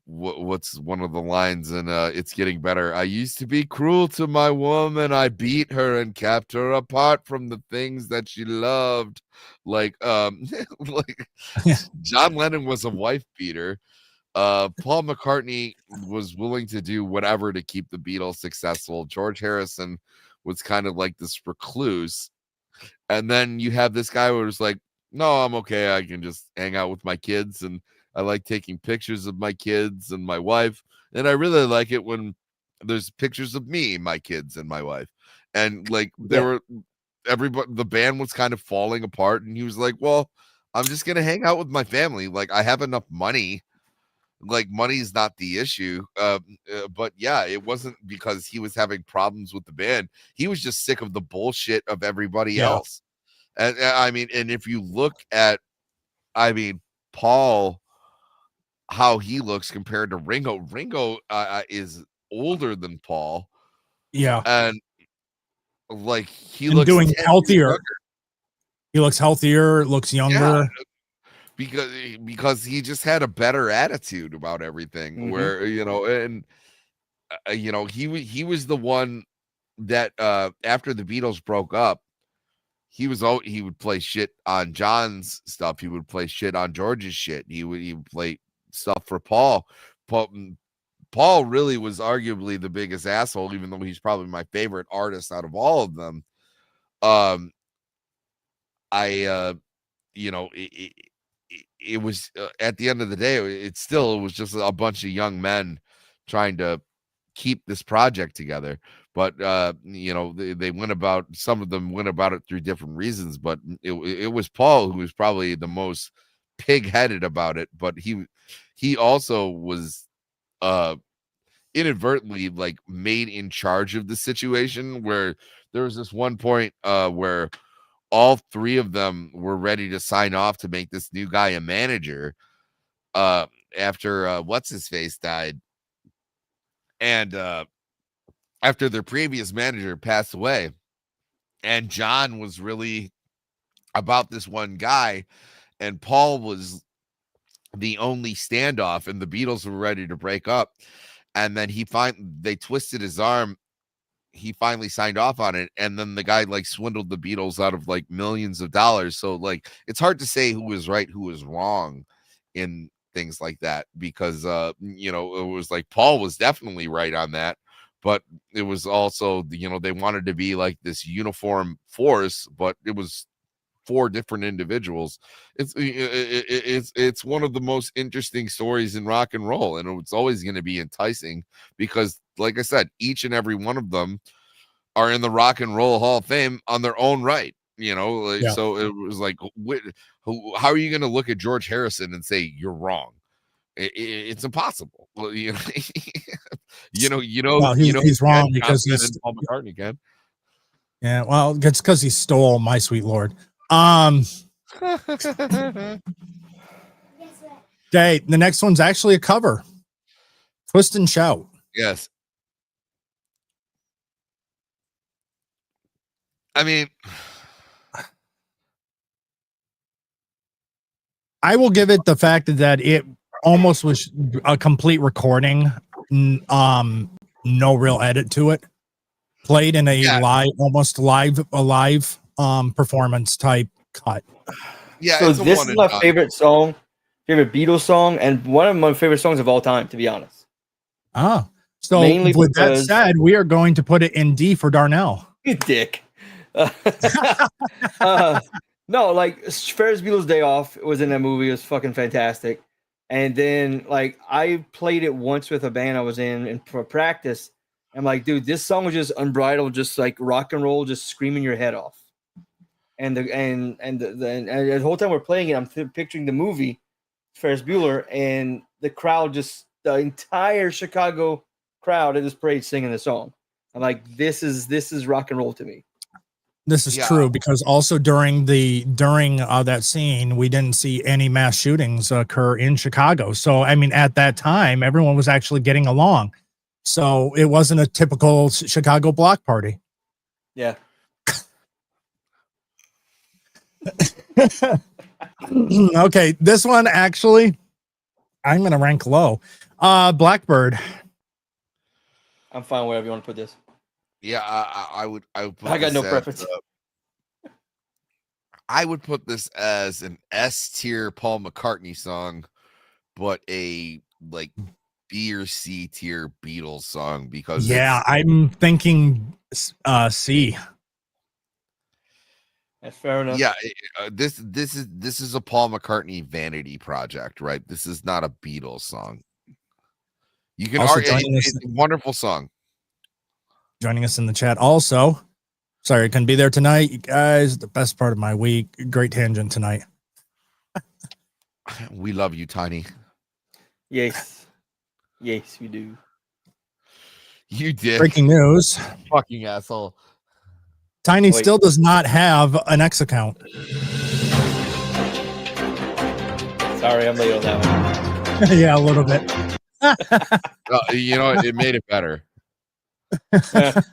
what's one of the lines in It's Getting Better? I used to be cruel to my woman. I beat her and kept her apart from the things that she loved. Like like John Lennon was a wife beater. Paul McCartney was willing to do whatever to keep the Beatles successful. George Harrison was kind of like this recluse. And then you have this guy who was like, no, I'm okay. I can just hang out with my kids, and I like taking pictures of my kids and my wife. And I really like it when there's pictures of me, my kids, and my wife. And like everybody, the band was kind of falling apart. And he was like, well, I'm just going to hang out with my family. Like I have enough money. Like money is not the issue. But yeah, it wasn't because he was having problems with the band. He was just sick of the bullshit of everybody else. And I mean, and if you look at, Paul, how he looks compared to Ringo. Ringo is older than Paul. Yeah. And like he looks doing healthier. Younger. He looks healthier, looks younger. Yeah, because he just had a better attitude about everything. Mm-hmm. Where he was the one that after the Beatles broke up, he would play shit on John's stuff. He would play shit on George's shit. He would play stuff for Paul. Paul really was arguably the biggest asshole, even though he's probably my favorite artist out of all of them. It was at the end of the day, it was just a bunch of young men trying to keep this project together. But they went about, some of them went about it through different reasons, but it was Paul who was probably the most pig-headed about it. But he also was inadvertently like made in charge of the situation, where there was this one point where all three of them were ready to sign off to make this new guy a manager after what's his face died, and after their previous manager passed away. And John was really about this one guy, and Paul was the only standoff, and the Beatles were ready to break up. And then they twisted his arm. He finally signed off on it, and then the guy like swindled the Beatles out of like millions of dollars. So like it's hard to say who was right, who was wrong in things like that, because it was like Paul was definitely right on that, but it was also they wanted to be like this uniform force, but it was 4 different individuals. It's one of the most interesting stories in rock and roll, and it's always going to be enticing because, like I said, each and every one of them are in the Rock and Roll Hall of Fame on their own right. You know, like, Yeah. so it was like, how are you going to look at George Harrison and say you're wrong? It's impossible. Well, you know, Well, he's wrong because Johnson he's and Paul McCartney can. yeah. Well, it's because he stole My Sweet Lord. Okay, the next one's actually a cover. Twist and Shout. Yes. I mean, I will give it the fact that it almost was a complete recording. No real edit to it. Played in a almost live performance type cut. yeah. So it's a this one is and my done. favorite Beatles song, and one of my favorite songs of all time, to be honest. So Mainly with that because- said, we are going to put it in D for Darnell. You dick. No, like Ferris Bueller's Day Off was in that movie. It was fucking fantastic. And then like I played it once with a band I was in and for practice. I'm like, dude, this song was just unbridled, just like rock and roll, just screaming your head off. And the whole time we're playing it, I'm picturing the movie Ferris Bueller and the crowd, just the entire Chicago crowd at this parade singing the song. I'm like, this is rock and roll to me. This is true because also during that scene, we didn't see any mass shootings occur in Chicago. So, I mean, at that time, everyone was actually getting along. So it wasn't a typical Chicago block party. Yeah. Okay. This one, actually, I'm going to rank low. Blackbird. I'm fine wherever you want to put this. Yeah, I would put I got this no as, preference. I would put this as an S tier Paul McCartney song, but a like B or C tier Beatles song because I'm thinking C. That's fair enough. Yeah, this is a Paul McCartney vanity project, right? This is not a Beatles song. You can Also argue joining us- it's a wonderful song. Joining us in the chat also. Sorry I couldn't be there tonight. You guys, the best part of my week. Great tangent tonight. We love you, Tiny. Yes. Yes, we do. You did. Breaking news. Fucking asshole. Tiny Wait. still does not have an X account. Sorry, I'm late on that one. Yeah, a little bit. You know, it made it better. Because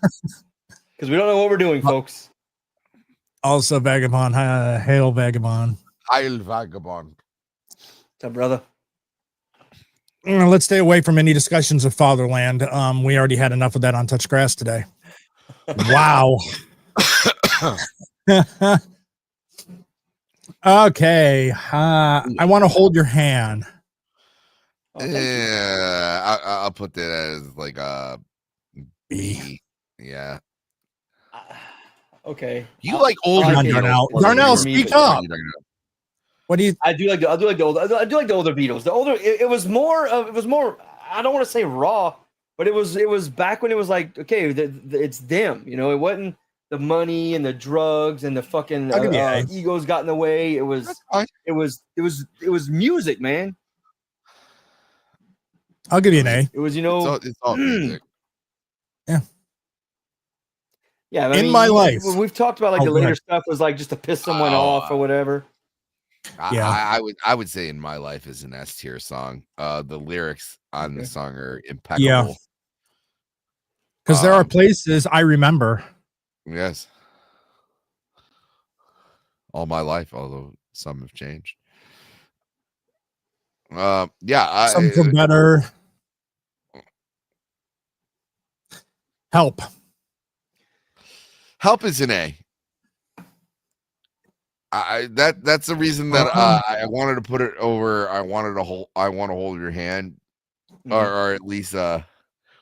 we don't know what we're doing, folks. Also, Vagabond. Hail, Vagabond. Heil Vagabond. What's up, brother? Let's stay away from any discussions of fatherland. We already had enough of that on Touch Grass today. Wow. Okay. I want to hold your hand. Oh, thank you. Yeah, I'll put that as like a B. B. Yeah. Okay. You like older like it. Beatles. Darnell, For me, speak but- up. What do you? I do like the older. I do like the older Beatles. The older, it was more. I don't want to say raw, but it was back when it was like, okay, it's them. You know, it wasn't the money and the drugs and the fucking I'll give you A. egos got in the way. It was. That's fine. It was music, man. I'll give you an A. It was, you know. It's all music. Yeah, I In mean, my life. we've talked about like Oh, the go later ahead. stuff was like just to piss someone Oh, off or whatever. Yeah. I would say In My Life is an S tier song. The lyrics on the Okay. song are impeccable. Yeah. Because there are Um, places I remember. Yes. All my life, although some have changed. Yeah, Some for better. Help. Help is an A. That's the reason that I wanted to put it over. I want to hold your hand, or at least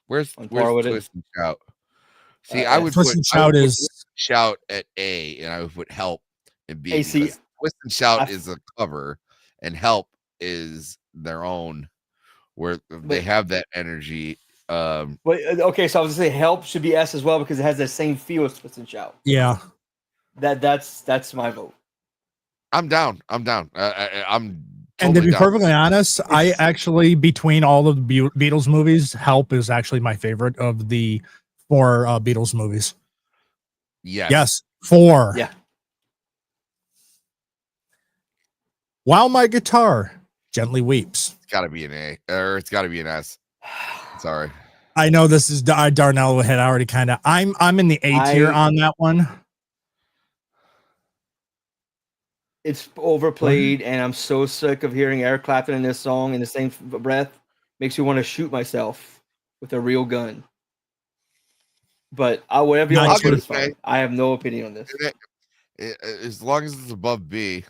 where's On par with it. Twist and Shout? See, Uh, I would Twist put and Shout Twist is and Shout at A, and I would put Help at B. Hey, see, because Twist and Shout I- is a cover, and Help is their own, where they But- have that energy But okay, so I was gonna say Help should be S as well because it has that same feel as Twist and Shout. Yeah. That's my vote. I'm down. I'm And to totally be down. perfectly honest, I actually, between all of the Beatles movies, Help is actually my favorite of the 4 Beatles movies. Yes, 4. Yeah. While my guitar gently weeps. It's got to be an A, or it's got to be an S. Sorry. I know this is Darnell had already kind of. I'm in the A tier on that one. It's overplayed, and I'm so sick of hearing Eric Clapton in this song in the same breath. Makes me want to shoot myself with a real gun. But whatever you want to is fine. I have no opinion on this. As long as it's above B.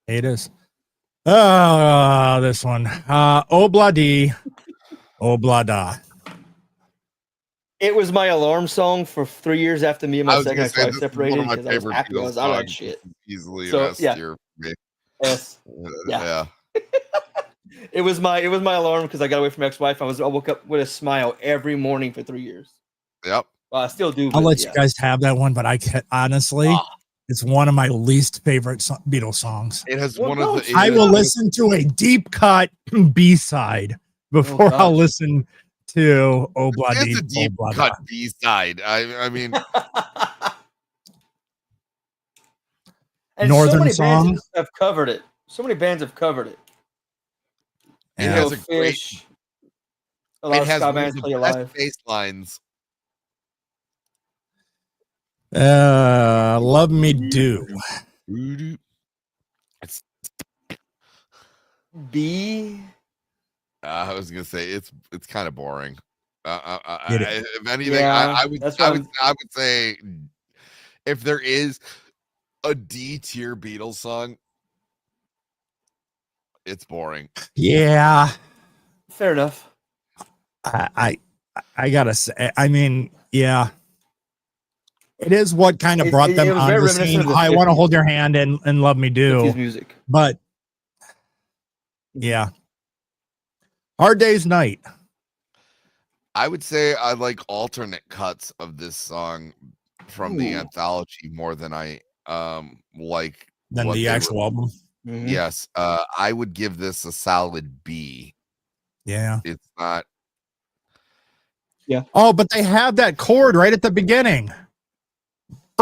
It is. Oh, this one. Obladi. Oblada. It was my alarm song for 3 years after me and my second ex-wife This separated is one because of my I was favorite happy. I Beatles was out of that songs. shit. Easily So, an S yeah. tier for me. Yes. Yeah. It was my alarm because I got away from my ex-wife. I woke up with a smile every morning for 3 years. Yep. Well, I still do. I'll but let yeah. you guys have that one, but I can't, honestly, it's one of my least favorite Beatles songs. It has Well, one no, of the. I will listen to a deep cut B side before I'll listen to Obladi. It's a deep cut B side. I mean, and Northern so many song. bands have covered it. So many bands have covered it. it Yeah. has a great. Fish. A lot It of has ska one of bands the play best live. bass lines. Love Me Do. It's. B. I was gonna say it's kind of boring. It is. If anything, Yeah, I would say if there is a D tier Beatles song, it's boring. Yeah. Fair enough. I gotta say, I mean, yeah. It is what kind of brought them it was on very the reminiscent scene. of the I want to 50s. hold your hand and Love Me 50s Do. music. But yeah. Hard Day's Night. I would say I like alternate cuts of this song from the anthology more than I like Than what the they actual were. album. Mhm. Yes, I would give this a solid B. Yeah. It's not. Oh, but they have that chord right at the beginning.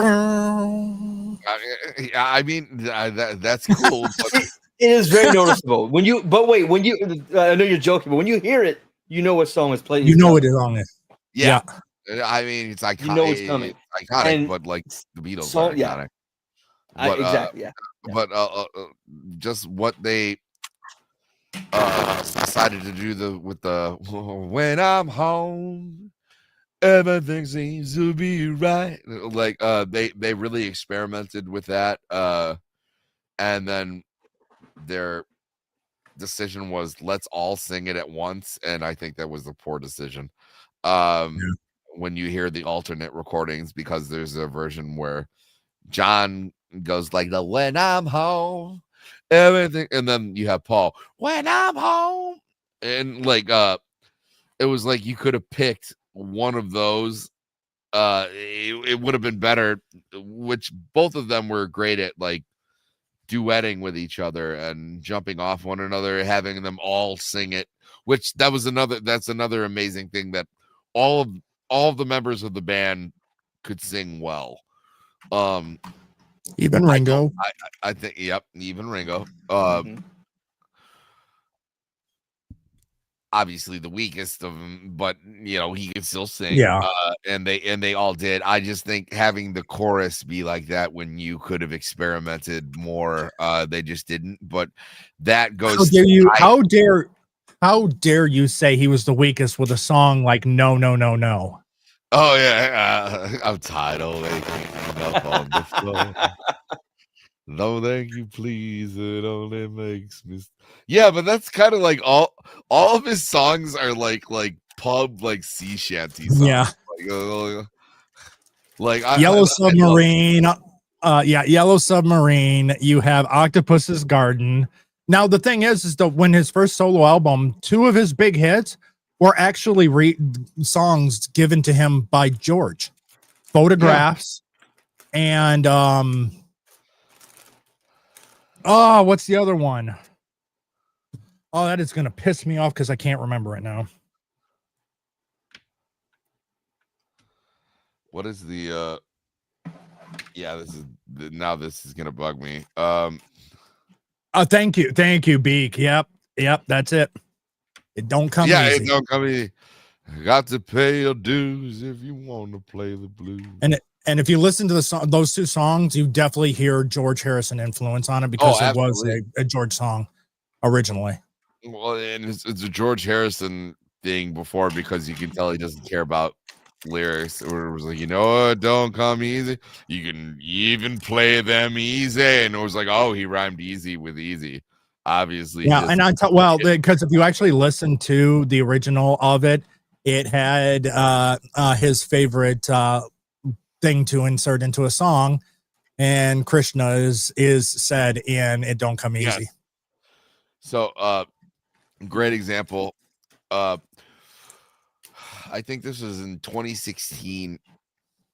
I mean, that's cool. But It is very noticeable. When you I know you're joking, but when you hear it, you know what song is playing. You know it is on it. yeah, I mean, it's iconic. You know it's coming. It's iconic, And but like the Beatles song- are yeah. iconic. But, Exactly. Yeah. But just what they decided to do with the when I'm home, everything seems to be right. Like they really experimented with that, and then their decision was let's all sing it at once, and I think that was a poor decision. When you hear the alternate recordings, because there's a version where John goes like the when I'm home, everything, and then you have Paul when I'm home, and like it was like you could have picked one of those. It would have been better, which both of them were great at, like duetting with each other and jumping off one another, having them all sing it, which that's another amazing thing, that all of the members of the band could sing well. Even Ringo. I think, yep, even Ringo. Mhm. Obviously the weakest of them, but you know, he could still sing. Yeah. And they all did. I just think having the chorus be like that when you could have experimented more, they just didn't. But that goes. How dare you say he was the weakest with a song like No, No, No, No? Oh yeah, I'm tired of waking up on the floor. No, thank you, please. It only makes me. Yeah, but that's kind of like all of his songs are like pub, like sea shanty songs. Yeah. Yellow Submarine. Yellow Submarine. You have Octopus's Garden. Now the thing is that when his first solo album, 2 of his big hits were actually songs given to him by George. Photographs and what's the other one? Oh, that is gonna piss me off because I can't remember it now. What is the this is gonna bug me. Thank you, Beak. Yep, that's it. It don't come easy. It don't come easy. Got to pay your dues if you want to play the blues. And if you listen to those 2 songs, you definitely hear George Harrison influence on it because it was a George song originally. Well, and it's a George Harrison thing before because you can tell he doesn't care about lyrics. Or it was like, you know what, don't come easy. You can even play them easy. And it was like, oh, he rhymed easy with easy. Obviously. Yeah, and because if you actually listen to the original of it, it had his favorite thing to insert into a song, and Krishna is said in It Don't Come Easy. Yes. So great example. I think this was in 2016.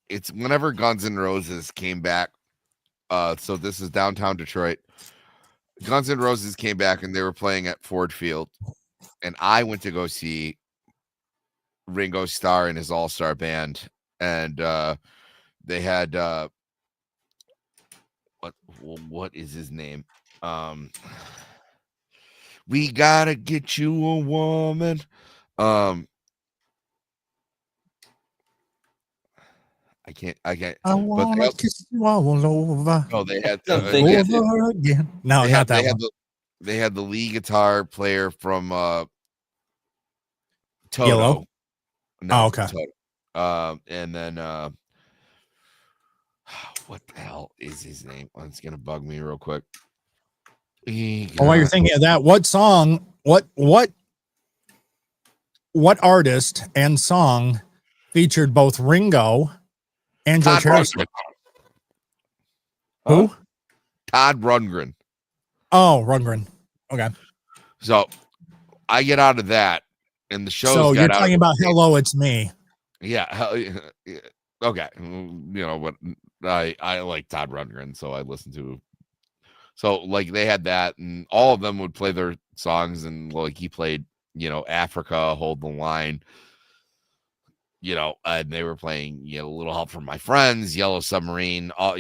It's whenever Guns N' Roses came back. So this is downtown Detroit. Guns N' Roses came back and they were playing at Ford Field, and I went to go see Ringo Starr and his all-star band, and they had what is his name? We gotta get you a woman. I can't. I want to kiss you all over. Oh, they had over again. No, not that one. They had the lead guitar player from Toto. Yellow? No, okay. Toto. And then what the hell is his name? Oh, it's gonna bug me real quick. While you're thinking of that, what song, what artist and song featured both Ringo and George Harrison? Who? Todd Rundgren. Oh, Rundgren. Okay. So I get out of that, and the show. So you're talking about "Hello, It's Me." Yeah. Okay. You know what? I like Todd Rundgren, so I listen to. So like they had that, and all of them would play their songs, and like he played, Africa, Hold the Line. And they were playing, Little Help from My Friends, Yellow Submarine, all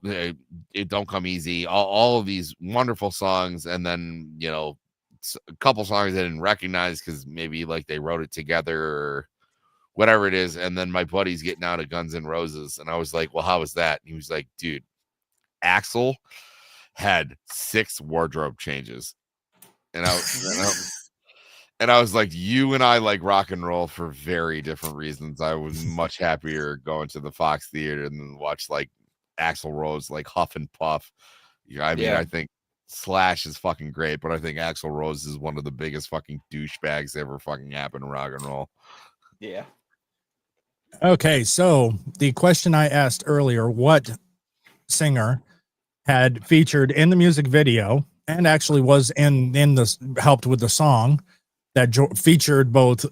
It Don't Come Easy, all of these wonderful songs. And then, a couple songs I didn't recognize because maybe like they wrote it together or whatever it is. And then my buddy's getting out of Guns N' Roses. And I was like, well, how was that? And he was like, dude, Axl had 6 wardrobe changes. And I was like, you and I like rock and roll for very different reasons. I was much happier going to the Fox Theater and then watch like Axl Rose like huff and puff. I think Slash is fucking great, but I think Axl Rose is one of the biggest fucking douchebags that ever fucking happened in rock and roll. Yeah. Okay, so the question I asked earlier, what singer had featured in the music video and actually was in the helped with the song that featured both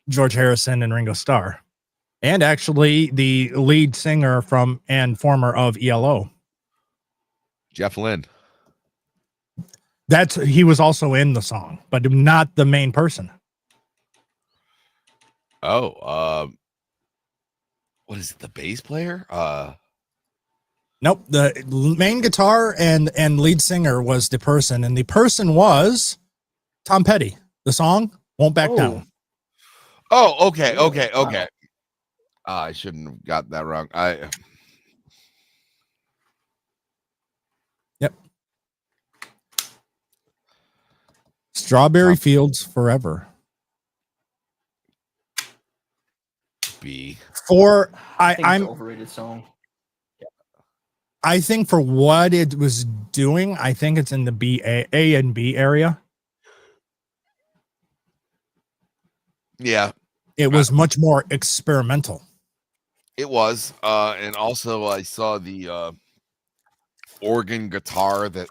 George Harrison and Ringo Starr, and actually the lead singer from and former of ELO, Jeff Lynne. He was also in the song, but not the main person. Oh, what is it? The bass player? Nope. The main guitar and lead singer was the person, and the person was Tom Petty. The song Won't Back Down. Oh, okay. I shouldn't have got that wrong. Yep. Strawberry Fields Forever. I'm overrated song. I think for what it was doing, I think it's in the A and B area. Yeah. It was much more experimental. It was. And also I saw the organ guitar that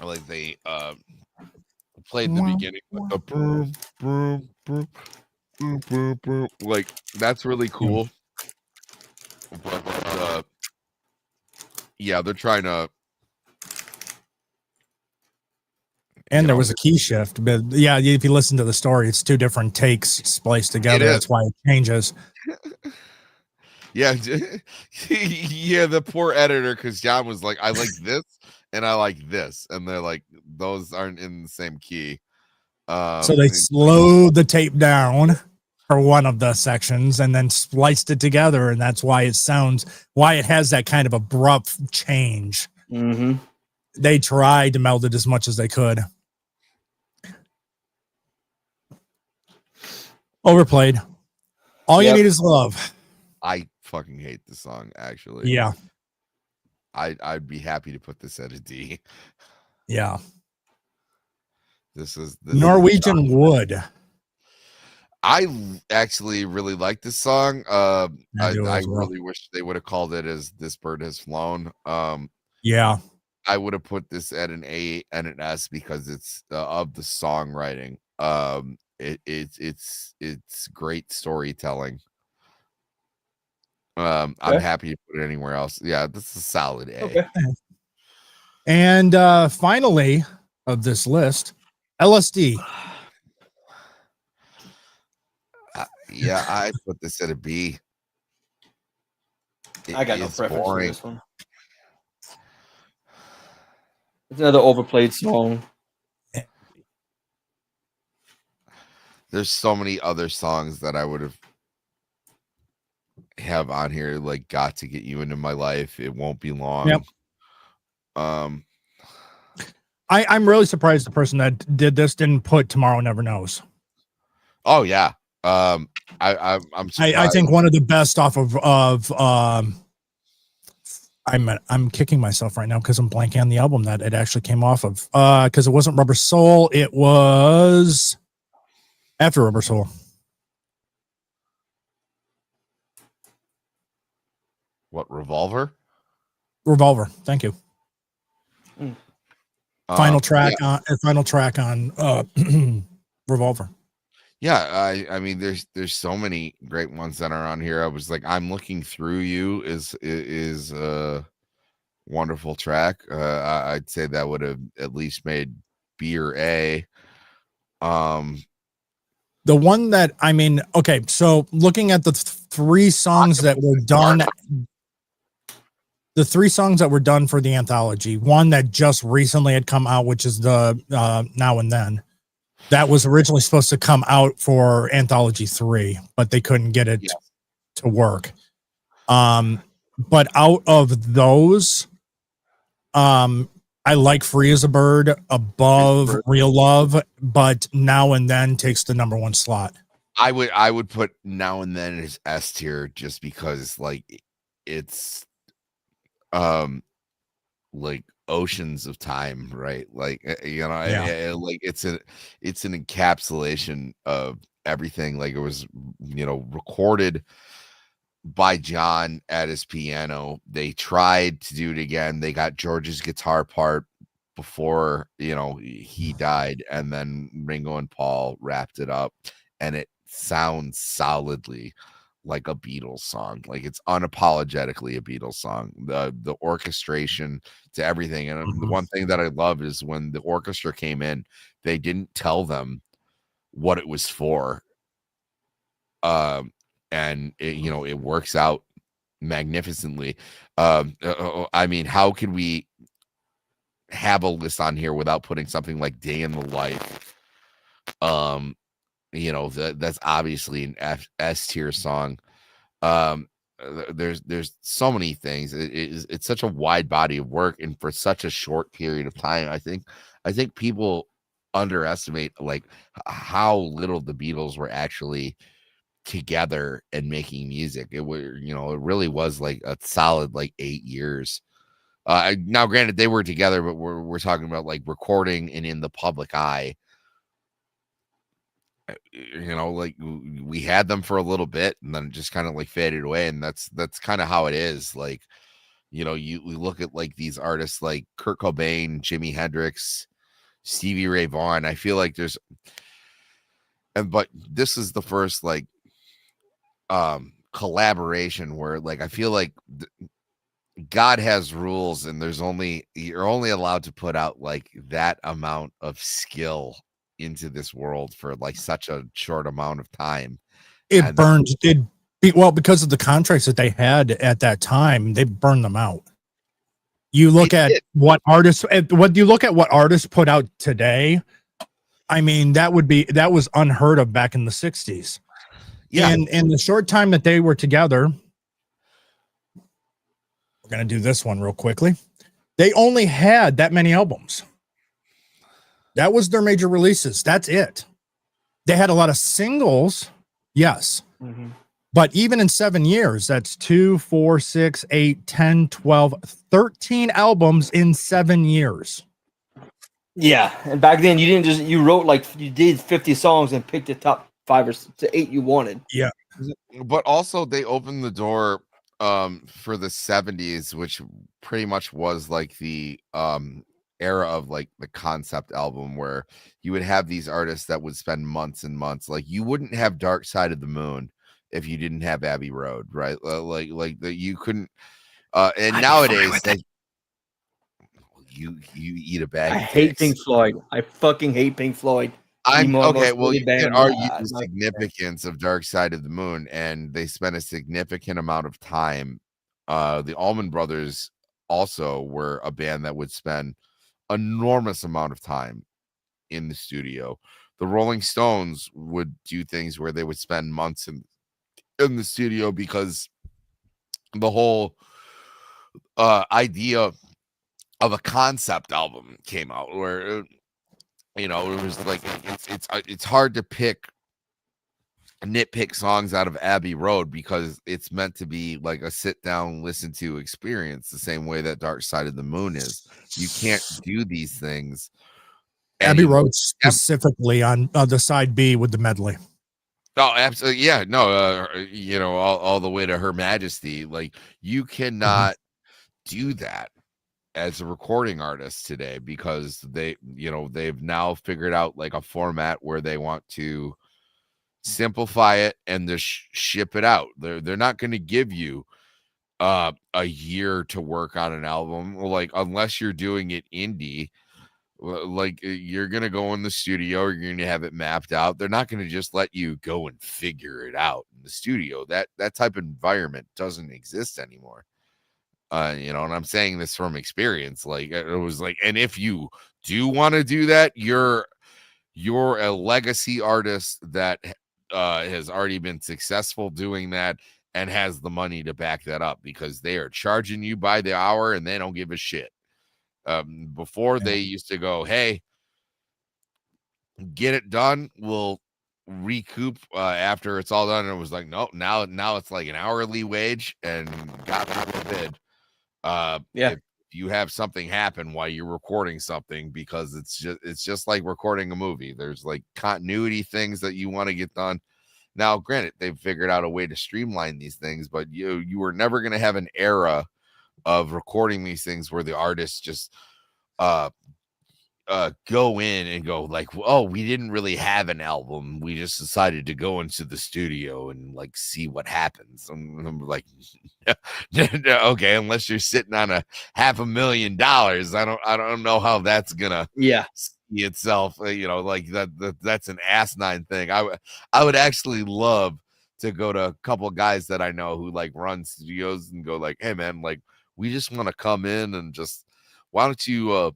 like they played the beginning with the boom, boom, boom, boom, boom, boom. Like that's really cool. But yeah, they're trying to. And there was a key shift, but yeah, if you listen to the story, it's 2 different takes spliced together. That's why it changes. Yeah, yeah, the poor editor, because John was like, I like this and I like this, and they're like, those aren't in the same key. So they slowed the tape down for one of the sections and then spliced it together, and that's why it has that kind of abrupt change. Mm-hmm. They tried to meld it as much as they could. Overplayed. All you need is love. I fucking hate the song, actually. Yeah. I'd be happy to put this at a D. Yeah. This Norwegian Wood. I actually really like this song. I really wish they would have called it as This Bird Has Flown. Yeah. I would have put this at an A and an S because it's of the songwriting. It's great storytelling. I'm happy to put it anywhere else. Yeah, this is a solid A. Okay. And finally of this list, LSD. Yeah, I put this at a B. I got no preference for boring. this one. It's another overplayed song. There's so many other songs that I would have on here, like Got to Get You Into My Life. It Won't Be Long. Yep. I'm really surprised the person that did this didn't put Tomorrow Never Knows. Oh yeah. I'm surprised. I think one of the best off of I'm kicking myself right now because I'm blanking on the album that it actually came off of. Because it wasn't Rubber Soul, it was after Rubber Soul. What, Revolver? Revolver. Thank you. Final track on Revolver. Yeah, I mean there's so many great ones that are on here. I was like, I'm Looking Through You is a wonderful track. I'd say that would have at least made B or A. The one that okay, so looking at the 3 songs that were done, the 3 songs that were done for the anthology, one that just recently had come out, which is the Now and Then. That was originally supposed to come out for Anthology 3, but they couldn't get it to work. But out of those, I like Free as a Bird above Real Love, but Now and Then takes the number 1 slot. I would put Now and Then as S tier just because like it's like oceans of time, right? Like like it's an encapsulation of everything. Like it was recorded by John at his piano. They tried to do it again. They got George's guitar part before he died, and then Ringo and Paul wrapped it up, and it sounds solidly like a Beatles song. Like it's unapologetically a Beatles song. The orchestration to everything. And the one thing that I love is when the orchestra came in, they didn't tell them what it was for. And it works out magnificently. I mean, how could we have a list on here without putting something like Day in the Life? That's obviously an S tier song. There's so many things. It's such a wide body of work, and for such a short period of time. I think people underestimate like how little the Beatles were actually together and making music. It really was like a solid like 8 years. Now granted they were together, but we're talking about like recording and in the public eye. Like we had them for a little bit and then it just kind of like faded away, and that's kind of how it is. Like You know, we look at like these artists like Kurt Cobain, Jimi Hendrix, Stevie Ray Vaughan. I feel like but this is the first like collaboration where like I feel like God has rules, and you're only allowed to put out like that amount of skill into this world for like such a short amount of time. It burned. Well, because of the contracts that they had at that time, they burned them out. You look at what artists put out today. I mean, that was unheard of back in the 60s. Yeah. And in the short time that they were together, we're going to do this one real quickly. They only had that many albums. That was their major releases. That's it. They had a lot of singles. Yes. Mm-hmm. But even in 7 years, that's 2, 4, 6, 8, 10, 12, 13 albums in 7 years. Yeah. And back then you wrote like you did 50 songs and picked the top 5 or 8 you wanted. Yeah. But also they opened the door for the 70s, which pretty much was like the era of like the concept album, where you would have these artists that would spend months and months. Like you wouldn't have Dark Side of the Moon if you didn't have Abbey Road, right? Like that you couldn't. And nowadays, you eat a bag. I hate Pink Floyd. I fucking hate Pink Floyd. Okay. Well, you can argue the significance of Dark Side of the Moon, and they spent a significant amount of time. The Allman Brothers also were a band that would spend enormous amount of time in the studio. The Rolling Stones would do things where they would spend months in the studio, because the whole idea of a concept album came out, where it was like it's hard to nitpick songs out of Abbey Road, because it's meant to be like a sit down, listen to experience, the same way that Dark Side of the Moon is. You can't do these things. Abbey Road specifically on the side B with the medley. Oh, absolutely. Yeah, no, all the way to Her Majesty. Like you cannot do that as a recording artist today, because they've now figured out like a format where they want to simplify it and just ship it out. They're not going to give you a year to work on an album, like unless you're doing it indie. Like you're going to go in the studio, or you're going to have it mapped out. They're not going to just let you go and figure it out in the studio. That type of environment doesn't exist anymore. And I'm saying this from experience. Like it was like, and if you do want to do that, you're a legacy artist that has already been successful doing that and has the money to back that up, because they are charging you by the hour and they don't give a shit. Before they used to go, hey, get it done, we'll recoup after it's all done. And it was like, no, now it's like an hourly wage, and God forbid, if you have something happen while you're recording something, because it's just like recording a movie. There's like continuity things that you want to get done. Now, granted, they've figured out a way to streamline these things, but you were never going to have an era of recording these things where the artists just go in and go like, oh, we didn't really have an album, we just decided to go into the studio and like see what happens. I'm like, okay, unless you're sitting on $500,000, I don't know how that's gonna see itself, like that's an asinine thing. I would actually love to go to a couple of guys that I know who like run studios and go like, hey man, like we just want to come in and just, why don't you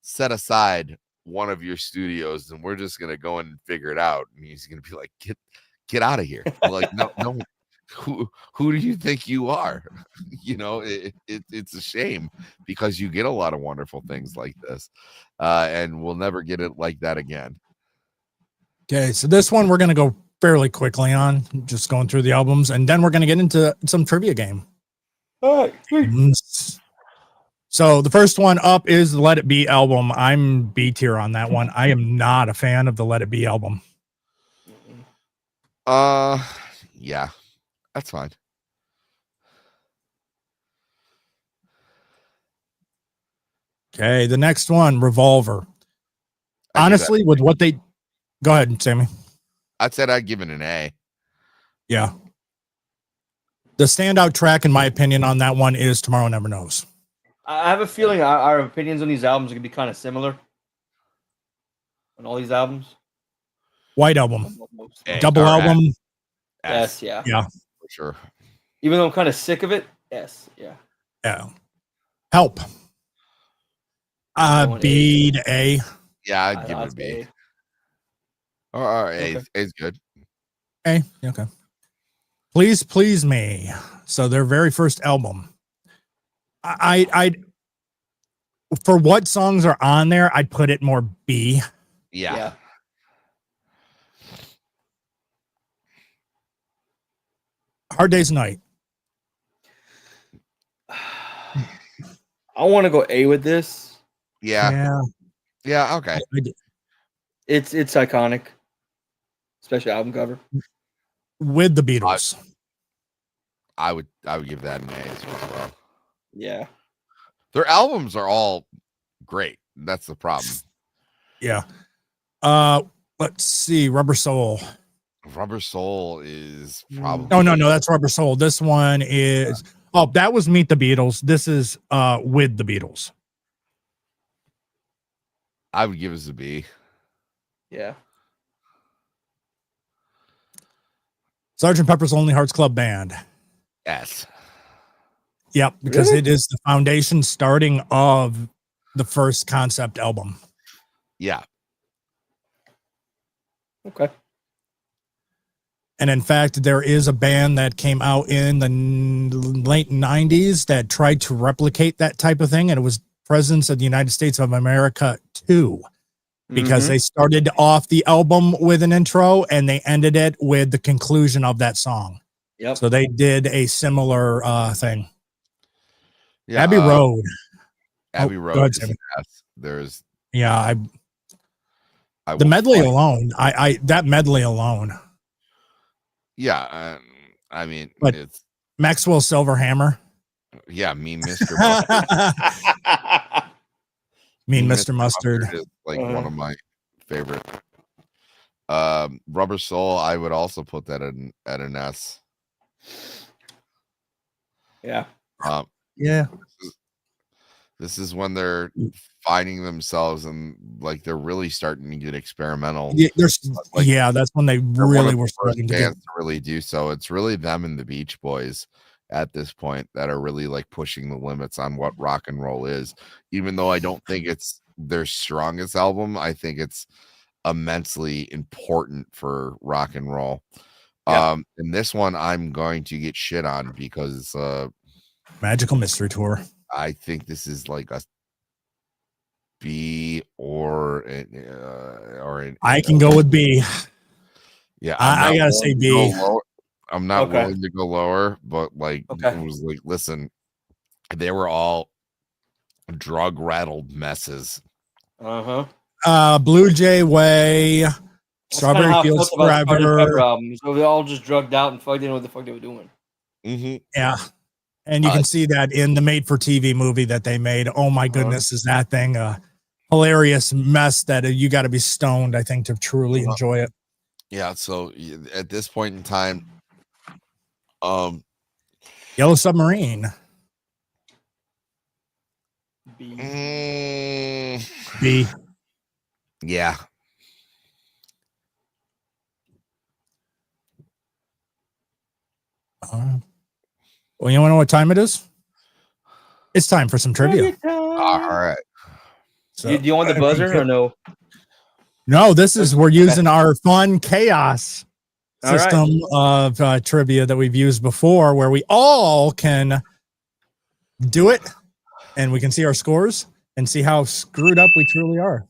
set aside one of your studios and we're just gonna go in and figure it out. And he's gonna be like, get out of here. Like, no, who do you think you are? It's a shame, because you get a lot of wonderful things like this, and we'll never get it like that again. Okay, so this one we're gonna go fairly quickly on, just going through the albums, and then we're gonna get into some trivia game. All right, sweet. So the first one up is the Let It Be album. I'm B tier on that one. I am not a fan of the Let It Be album. Yeah, that's fine. Okay, the next one, Revolver. Honestly, with what they go ahead, Sammy. I said I'd give it an A. Yeah. The standout track, in my opinion, on that one is Tomorrow Never Knows. I have a feeling our opinions on these albums are gonna be kind of similar. On all these albums. White Album. A. Double Or album. Yes, yeah. Yeah. for sure. Even though I'm kind of sick of it. Yes, yeah. Yeah. Help. B to A. Yeah, I'd give it a I'd B. say Or A. Okay. A's good. A. Okay. Please Please Me. So their very first album. I for what songs are on there, I'd put it more B. Yeah. Hard Day's Night. I want to go A with this. Yeah. Okay. It's iconic, especially album cover. With the Beatles. I would give that an A as well. Yeah. Their albums are all great. That's the problem. Yeah. Let's see. Rubber Soul. Rubber Soul is probably No, that's Rubber Soul. This one is that was Meet the Beatles. This is With the Beatles. I would give it a B. Yeah. Sgt. Pepper's Lonely Hearts Club Band. S. Yep, because Really? it is the foundation starting of the first concept album. Yeah. Okay. And in fact, there is a band that came out in the late 90s that tried to replicate that type of thing. And it was Presidents of the United States of America 2, because they started off the album with an intro and they ended it with the conclusion of that song. Yep. So they did a similar thing. Yeah. Abbey Road. Abbey go Road ahead, is Sammy. an S. There's Yeah, I the will medley fight. alone. That medley alone. Yeah. I mean, But- it's Maxwell Silverhammer. yeah. Mean Mr. Mustard. Mean Mr. Mustard. is like one of my favorite. Rubber Soul, I would also put that at an S. Yeah. Yeah. This is when they're finding themselves and like they're really starting to get experimental. Yeah, Like, that's when they They're one really of the were first starting to get. bands to really do so. It's really them and the Beach Boys at this point that are really like pushing the limits on what rock and roll is. Even though I don't think it's their strongest album, I think it's immensely important for rock and roll. Yeah. And this one I'm going to get shit on because Magical Mystery Tour. I think this is like a B or an I can go with B. Yeah, I gotta say B. I'm not Okay. willing to go lower, but like Okay. it was like, listen, they were all drug rattled messes. Blue Jay Way, Strawberry Fields Forever. Albums. So they all just drugged out and fuck didn't know what the fuck they were doing. Yeah. And you can see that in the made for TV movie that they made. Oh my goodness, is that thing a hilarious mess that you got to be stoned, I think, to truly enjoy it. Yeah, so at this point in time, Yellow Submarine. B. B. Yeah. Well, you want to know what time it is? It's time for some trivia. All right. So, Do you want the buzzer or no? No, this is we're using our fun chaos All right. system of trivia that we've used before, where we all can do it and we can see our scores and see how screwed up we truly are.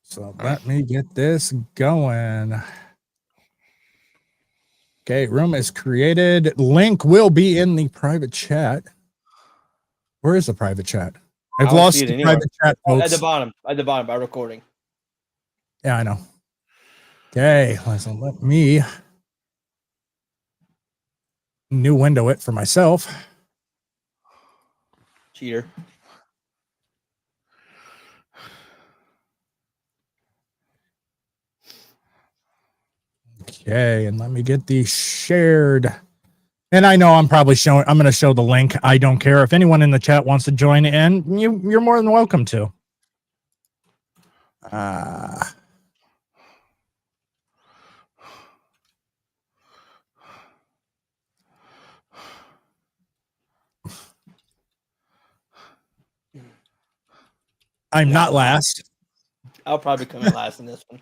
So let me get this going. Okay, room is created. Link will be in the private chat. Where is the private chat? I've don't lost see it the anywhere. private chat, folks. At the bottom by recording. Yeah, I know. Okay, so let me new window it for myself. Cheater. Okay, and let me get these shared. And I know I'm probably showing, I'm going to show the link. I don't care. If anyone in the chat wants to join in, you're more than welcome to. I'm not last. I'll probably come in last in this one.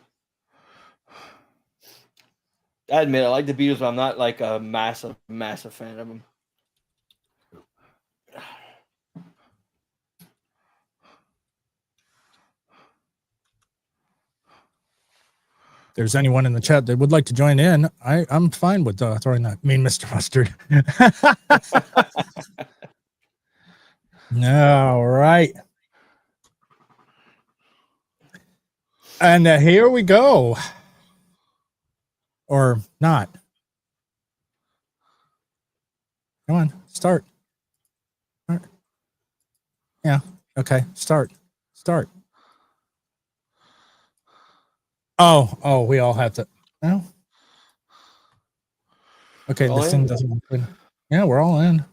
I admit I like the Beatles, but I'm not like a massive fan of them. If there's anyone in the chat that would like to join in, I'm fine with throwing that. Mr. Mustard. All right. And here we go. Or not. Come on, start. All right. Yeah, okay, start. Oh, we all have to. No? Okay, All this in? thing doesn't look good. Yeah, we're all in.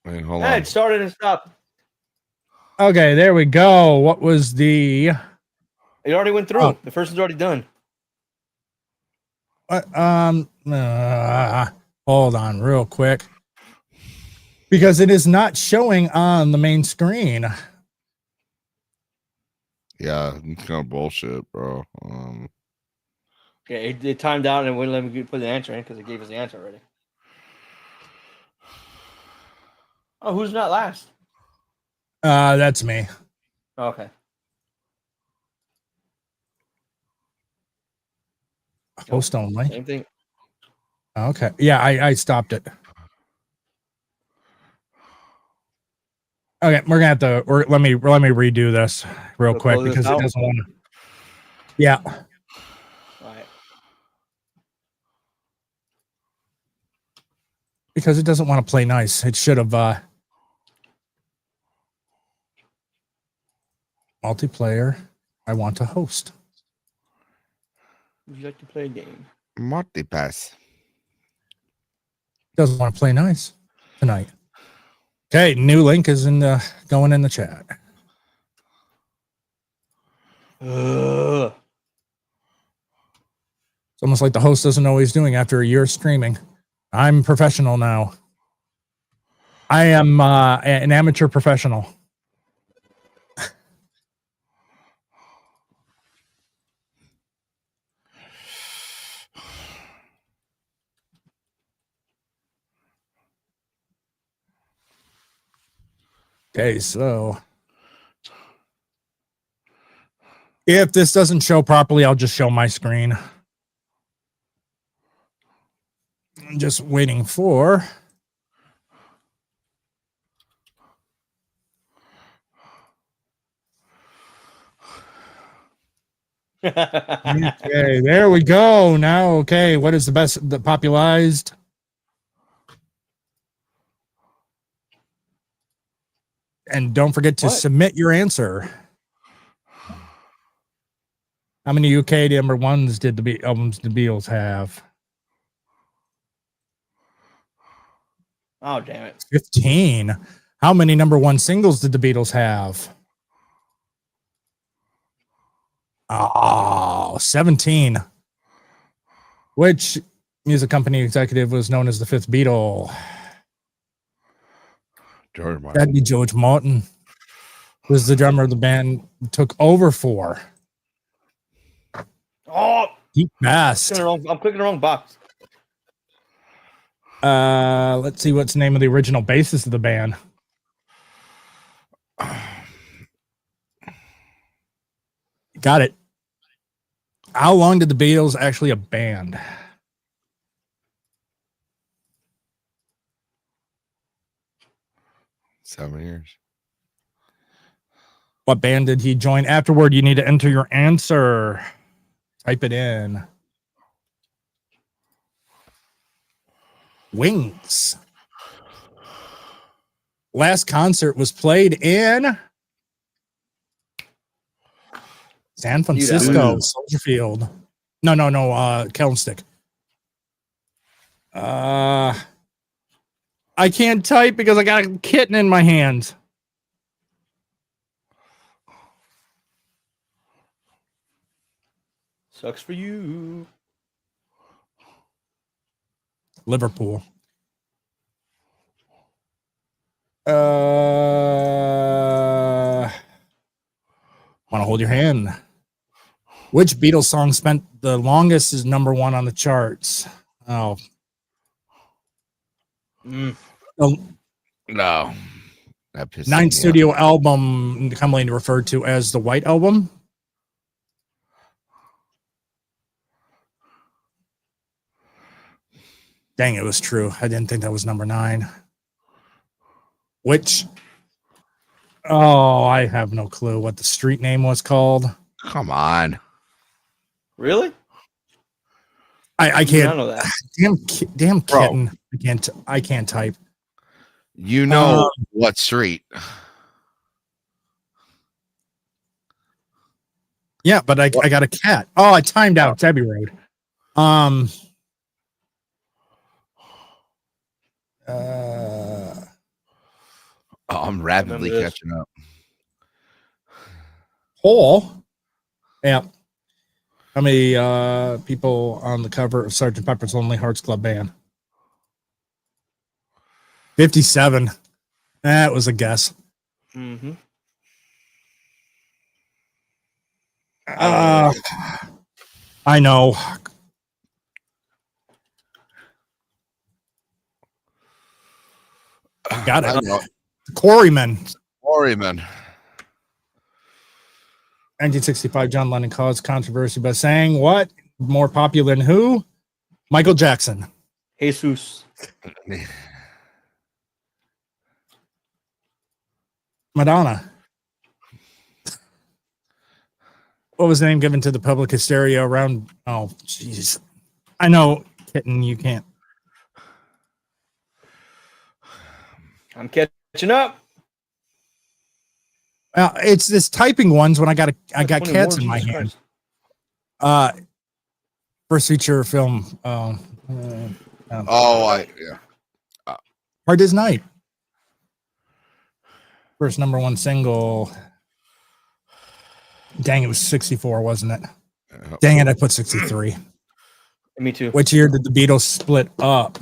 Wait, hold Hey, on. it started and stopped. Okay, there we go. What was the... It already went through. Oh. The first one's already done. Hold on real quick. Because it is not showing on the main screen. Yeah, it's kind of bullshit, bro. Okay, it timed out and it wouldn't let me put the answer in because it gave us the answer already. Oh, who's not last? That's me. Okay. Host only. Same thing. Okay. Yeah, I stopped it. Okay, we're gonna have to. Let me redo this real So quick close this because it out? doesn't want to. Yeah, All right. because it doesn't want to play nice. It should have. Multiplayer. I want to host. Would you like to play a game? Multipass. Doesn't want to play nice tonight. Okay, new link is in the going in the chat. Ugh. It's almost like the host doesn't know what he's doing after a year of streaming. I'm professional now. I am an amateur professional. Okay, so if this doesn't show properly, I'll just show my screen. I'm just waiting for. Okay, there we go. Now, okay, what is the popularized? And don't forget to submit your answer. How many UK number ones did the albums the Beatles have? Oh, damn it. 15. How many number one singles did the Beatles have? Oh, 17. Which music company executive was known as the fifth Beatle? George Martin. That'd be George Martin. Was the drummer of the band took over for. Oh, Deep Best. I'm clicking the wrong box. Let's see what's the name of the original bassist of the band. Got it. How long did the Beatles actually a band? $7 years. What band did he join afterward? You need to enter your answer. Type it in. Wings. Last concert was played in San Francisco, Soldier Field. No, Kelmstick. I can't type because I got a kitten in my hands. Sucks for you. Liverpool. Want to hold your hand. Which Beatles song spent the longest as number one on the charts? Oh. No. That pissed me Ninth off. studio album, commonly referred to as the White Album. Dang, it was true. I didn't think that was number 9. Which? Oh, I have no clue what the street name was called. Come on. Really? I Did can't. not know that. Damn Bro. kitten. I can't type. You know what street? Yeah, but I got a cat. Oh, I timed out. It's Abbey Road. I'm rapidly Remember this. catching up. Hole. Yeah. How many people on the cover of Sgt. Pepper's Lonely Hearts Club Band? 57. That was a guess. Mm-hmm. I know. Got I it. know. Quarrymen. Quarrymen. 1965, John Lennon caused controversy by saying what? More popular than who? Michael Jackson. Jesus. Madonna. What was the name given to the public hysteria around? Oh, jeez. I know, kitten, you can't. I'm catching up. It's this typing ones when I got Twenty cats more, in my Jesus hand. Christ. First feature film. Yeah. Hard Day's Night. First number one single. Dang, it was 64, wasn't it? Dang it, I put 63. Me too. Which year did the Beatles split up?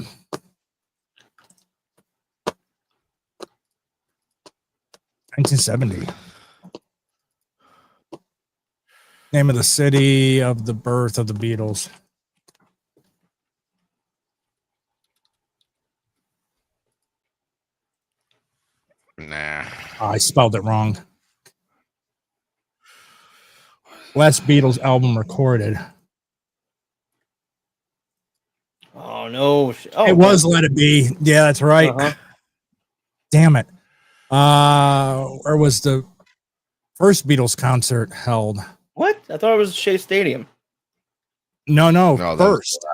(1970). Name of the city of the birth of the Beatles. Nah. I spelled it wrong. Last Beatles album recorded. Oh no! Oh, It was Let It Be. Yeah, that's right. Uh-huh. Damn it. Where was the first Beatles concert held? What? I thought it was Shea Stadium. No, No, that was first.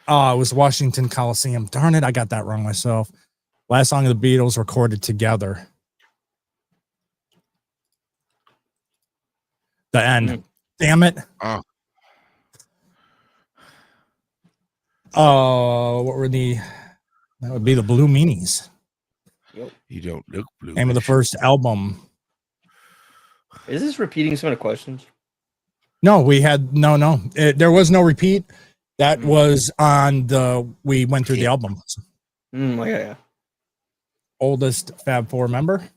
It was Washington Coliseum. Darn it, I got that wrong myself. Last song of the Beatles recorded together. The end. Damn it. Oh. What were that would be the Blue Meanies. You don't look blue. Name of the first album. Is this repeating some of the questions? No, we had no. There was no repeat. That was on we went through the album. Yeah. Oldest Fab Four member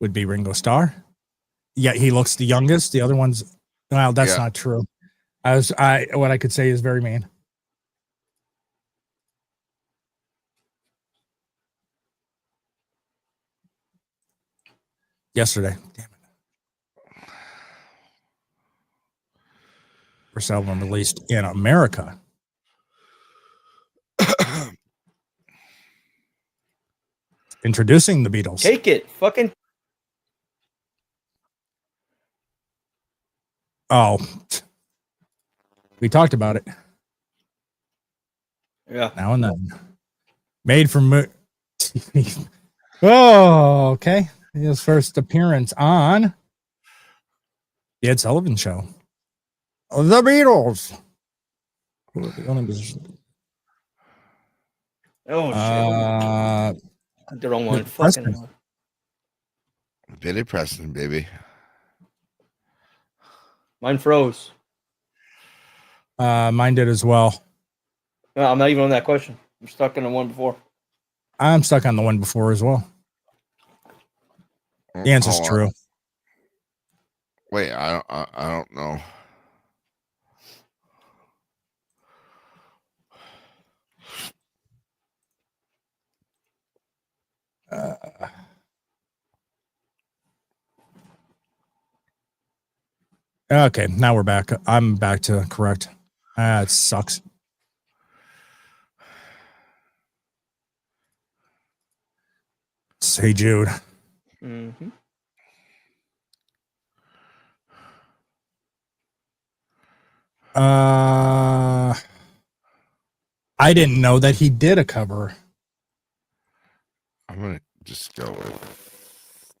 would be Ringo Starr. Yeah, he looks the youngest. The other ones, well, that's not true. What I could say is very mean. Yesterday. Damn it. First album released in America. Introducing the Beatles. Take it. Fucking. Oh. We talked about it. Yeah. Now and then. Made from TV. Oh, okay. His first appearance on the Ed Sullivan Show. The Beatles. Oh shit! The wrong one. Preston. Fucking. Billy Preston, baby. Mine froze. Mine did as well. No, I'm not even on that question. I'm stuck in the one before. I'm stuck on the one before as well. The answer's Hold on. true. Wait, I don't know. Okay, now we're back. I'm back to correct. It sucks. Hey, Jude. Mm-hmm. I didn't know that he did a cover. I'm gonna just go with.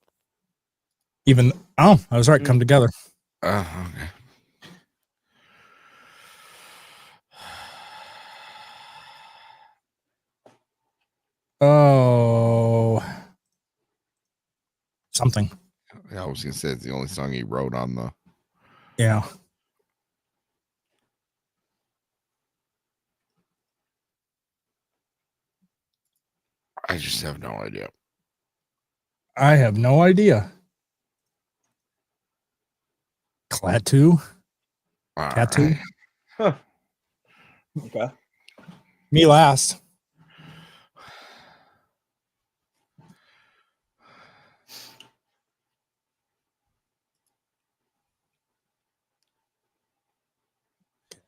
Even I was right. Come together. Okay. Oh, something. Yeah, I was gonna say it's the only song he wrote on the. Yeah. I just have no idea. I have no idea. Klaatu? Tattoo? Huh. Okay. Me last.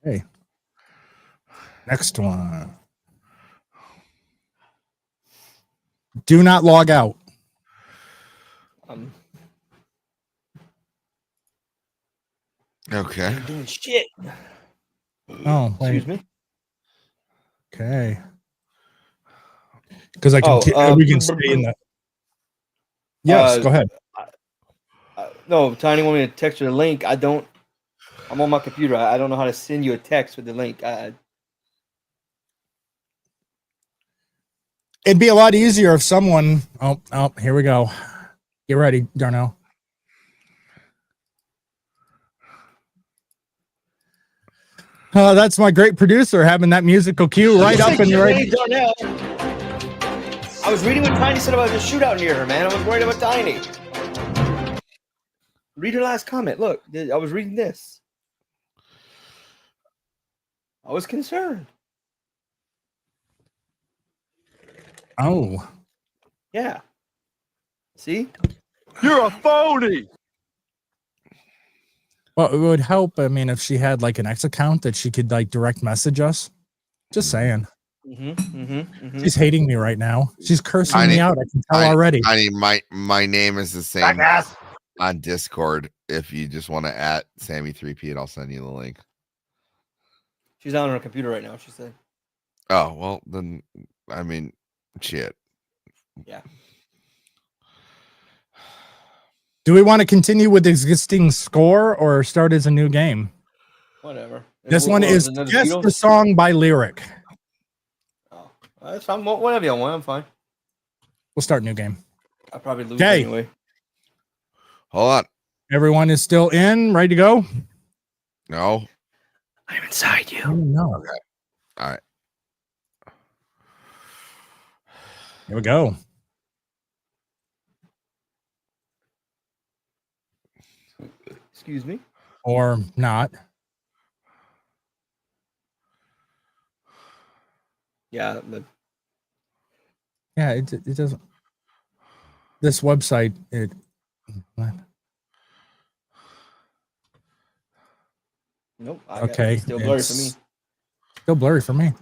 Okay. Next one. Do not log out. Okay. I'm doing shit. Oh, wait. Excuse me. Okay. Because I can we can stay in that. Yes, go ahead. No, Tiny want me to text you the link. I'm on my computer. I don't know how to send you a text with the link. It'd be a lot easier if someone. Oh, here we go. Get ready, Darnell. That's my great producer having that musical cue right up and right. Darnell. I was reading what Tiny said about the shootout near her, man. I was worried about Tiny. Read her last comment. Look, I was reading this. I was concerned. Oh. Yeah. See? You're a phony. Well, it would help. I mean, if she had like an X account that she could like direct message us. Just saying. She's hating me right now. She's cursing me out. I can tell already. My name is the same on Discord. If you just want to at Sammy3P, I'll send you the link. She's on her computer right now, she said. Oh, well, then, I mean, shit. Yeah. Do we want to continue with the existing score or start as a new game? Whatever. This one is Guess the Song by Lyric. Oh, that's fine. Whatever you want, I'm fine. We'll start a new game. I'll probably lose anyway. Hold on. Everyone is still in, ready to go? No. I'm inside you. No. Okay. All right. Here we go. Excuse me? Or not. Yeah. Yeah, it doesn't. This website, what? Nope. Okay. It's still blurry for me. Still blurry for me.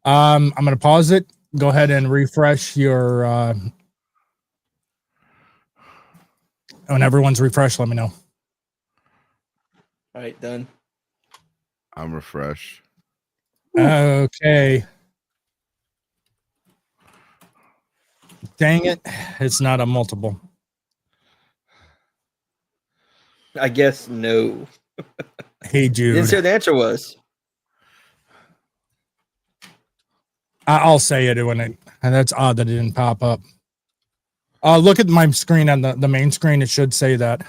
I'm going to pause it. Go ahead and refresh your. When everyone's refreshed, let me know. All right, done. I'm refreshed. Okay. Dang it. It's not a multiple. I guess no. Hey, You didn't Jude. say what the answer was. I'll say it when it, and that's odd that it didn't pop up. Look at my screen on the main screen. It should say that.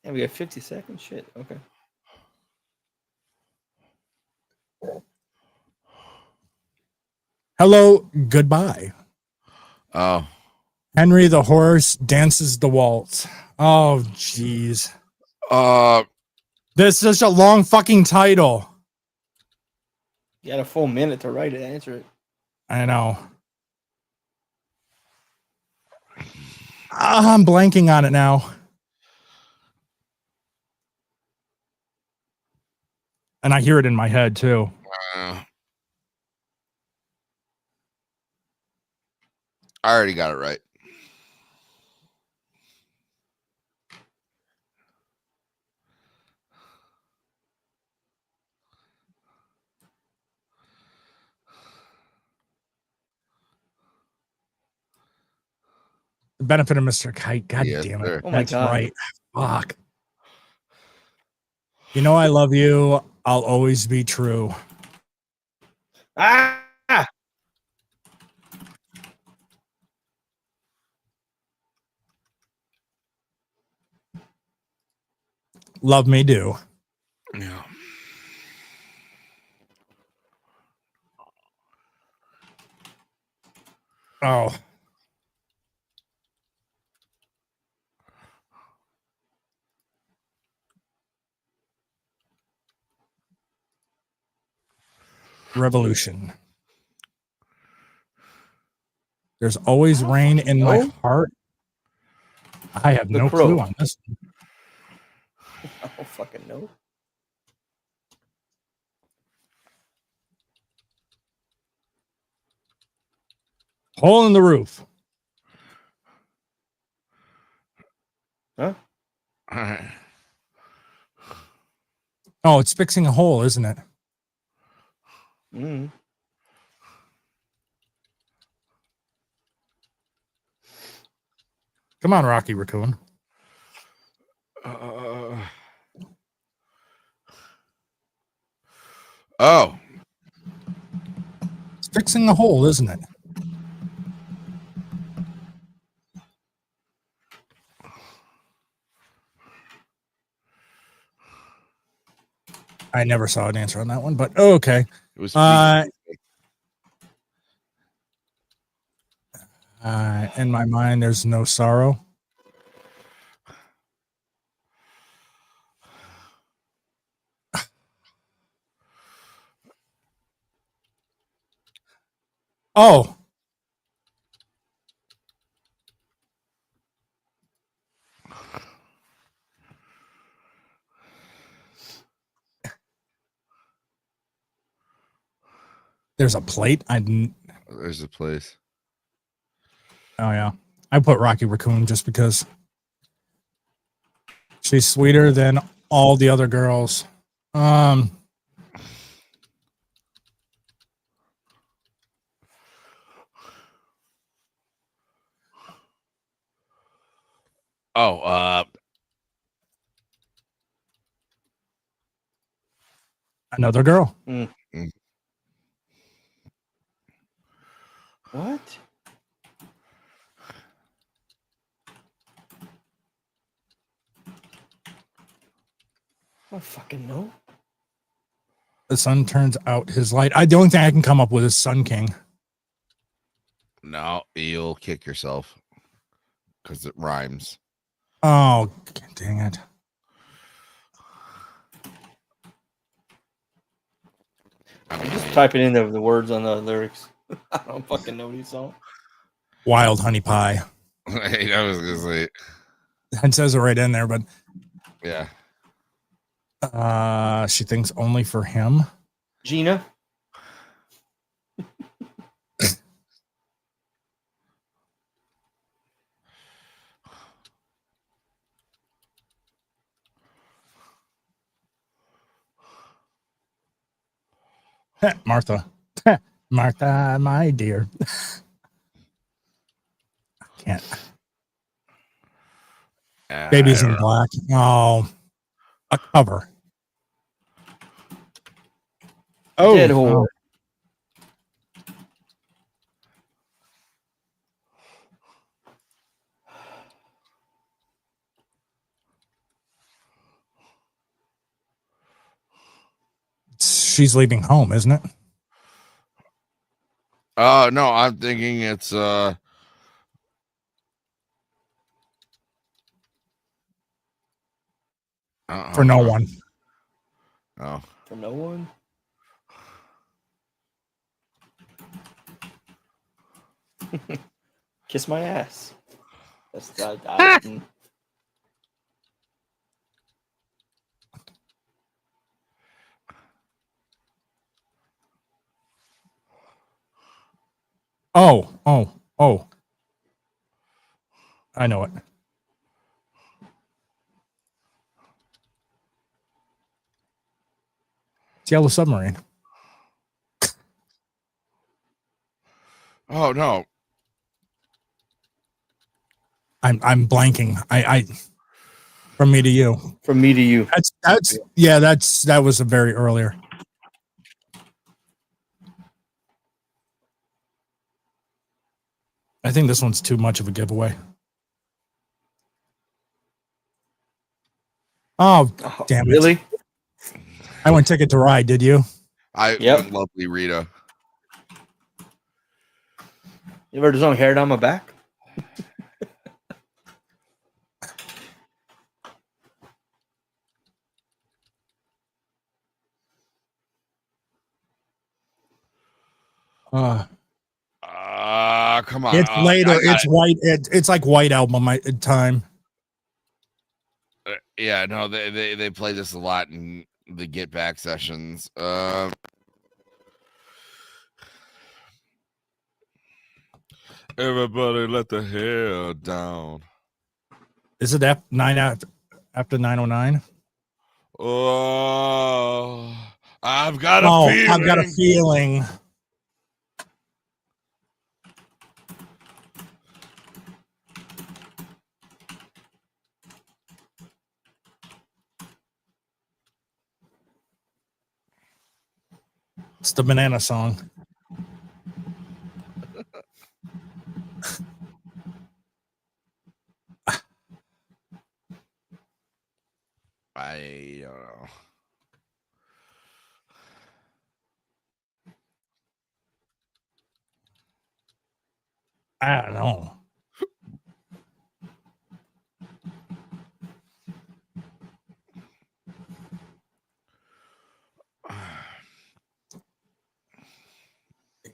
Yeah, we got 50 seconds. Shit. Okay. Hello, goodbye. Oh, Henry the horse dances the waltz. Oh, jeez. This is such a long fucking title. You got a full minute to write it, answer it. I know. I'm blanking on it now. And I hear it in my head too. I already got it right. The benefit of Mr. Kite. God Yes, damn it. sir. Oh my That's God. right. Fuck. You know I love you. I'll always be true. Ah! Love me do. Yeah. Oh. Revolution. There's always rain in my know. heart. I have The no Crow. clue on this. I don't fucking know. Hole in the roof. Huh? All right. Oh, it's fixing a hole, isn't it? Mm. Come on, Rocky Raccoon. Oh, It's fixing a hole, isn't it? I never saw an answer on that one, but okay. it was. In my mind, there's no sorrow. Oh, there's a plate. I didn't. There's a place. Oh yeah, I put Rocky Raccoon just because she's sweeter than all the other girls. Oh, Another girl. What? I don't fucking know. The sun turns out his light. The only thing I can come up with is Sun King. no, you'll kick yourself because it rhymes. Oh, dang it. I'm just typing in the words on the lyrics. I don't fucking know these songs. Wild honey pie. I was gonna say, It says it right in there, but yeah. she thinks only for him. Gina. Martha. Martha, my dear. I can't. Babies in Black. Oh, a cover. Dead Oh, whore. she's leaving home, isn't it? No, I'm thinking it's For no one. Oh. For no one. Kiss my ass. That's Oh. I know it. It's Yellow Submarine. Oh no. I'm blanking. I From Me to You. From Me to You. That was a very earlier. I think this one's too much of a giveaway. Oh, damn it. Really? I went Ticket to Ride, did you? I went Lovely Rita. You ever done Hair Down My Back? Come on. It's later. It's white. It's like White Album time. Yeah, no, they play this a lot in the Get Back sessions. Everybody let the hair down. Is it after 909? Oh, I've got a feeling. I've got a feeling. It's the Banana Song. I don't know. I don't know.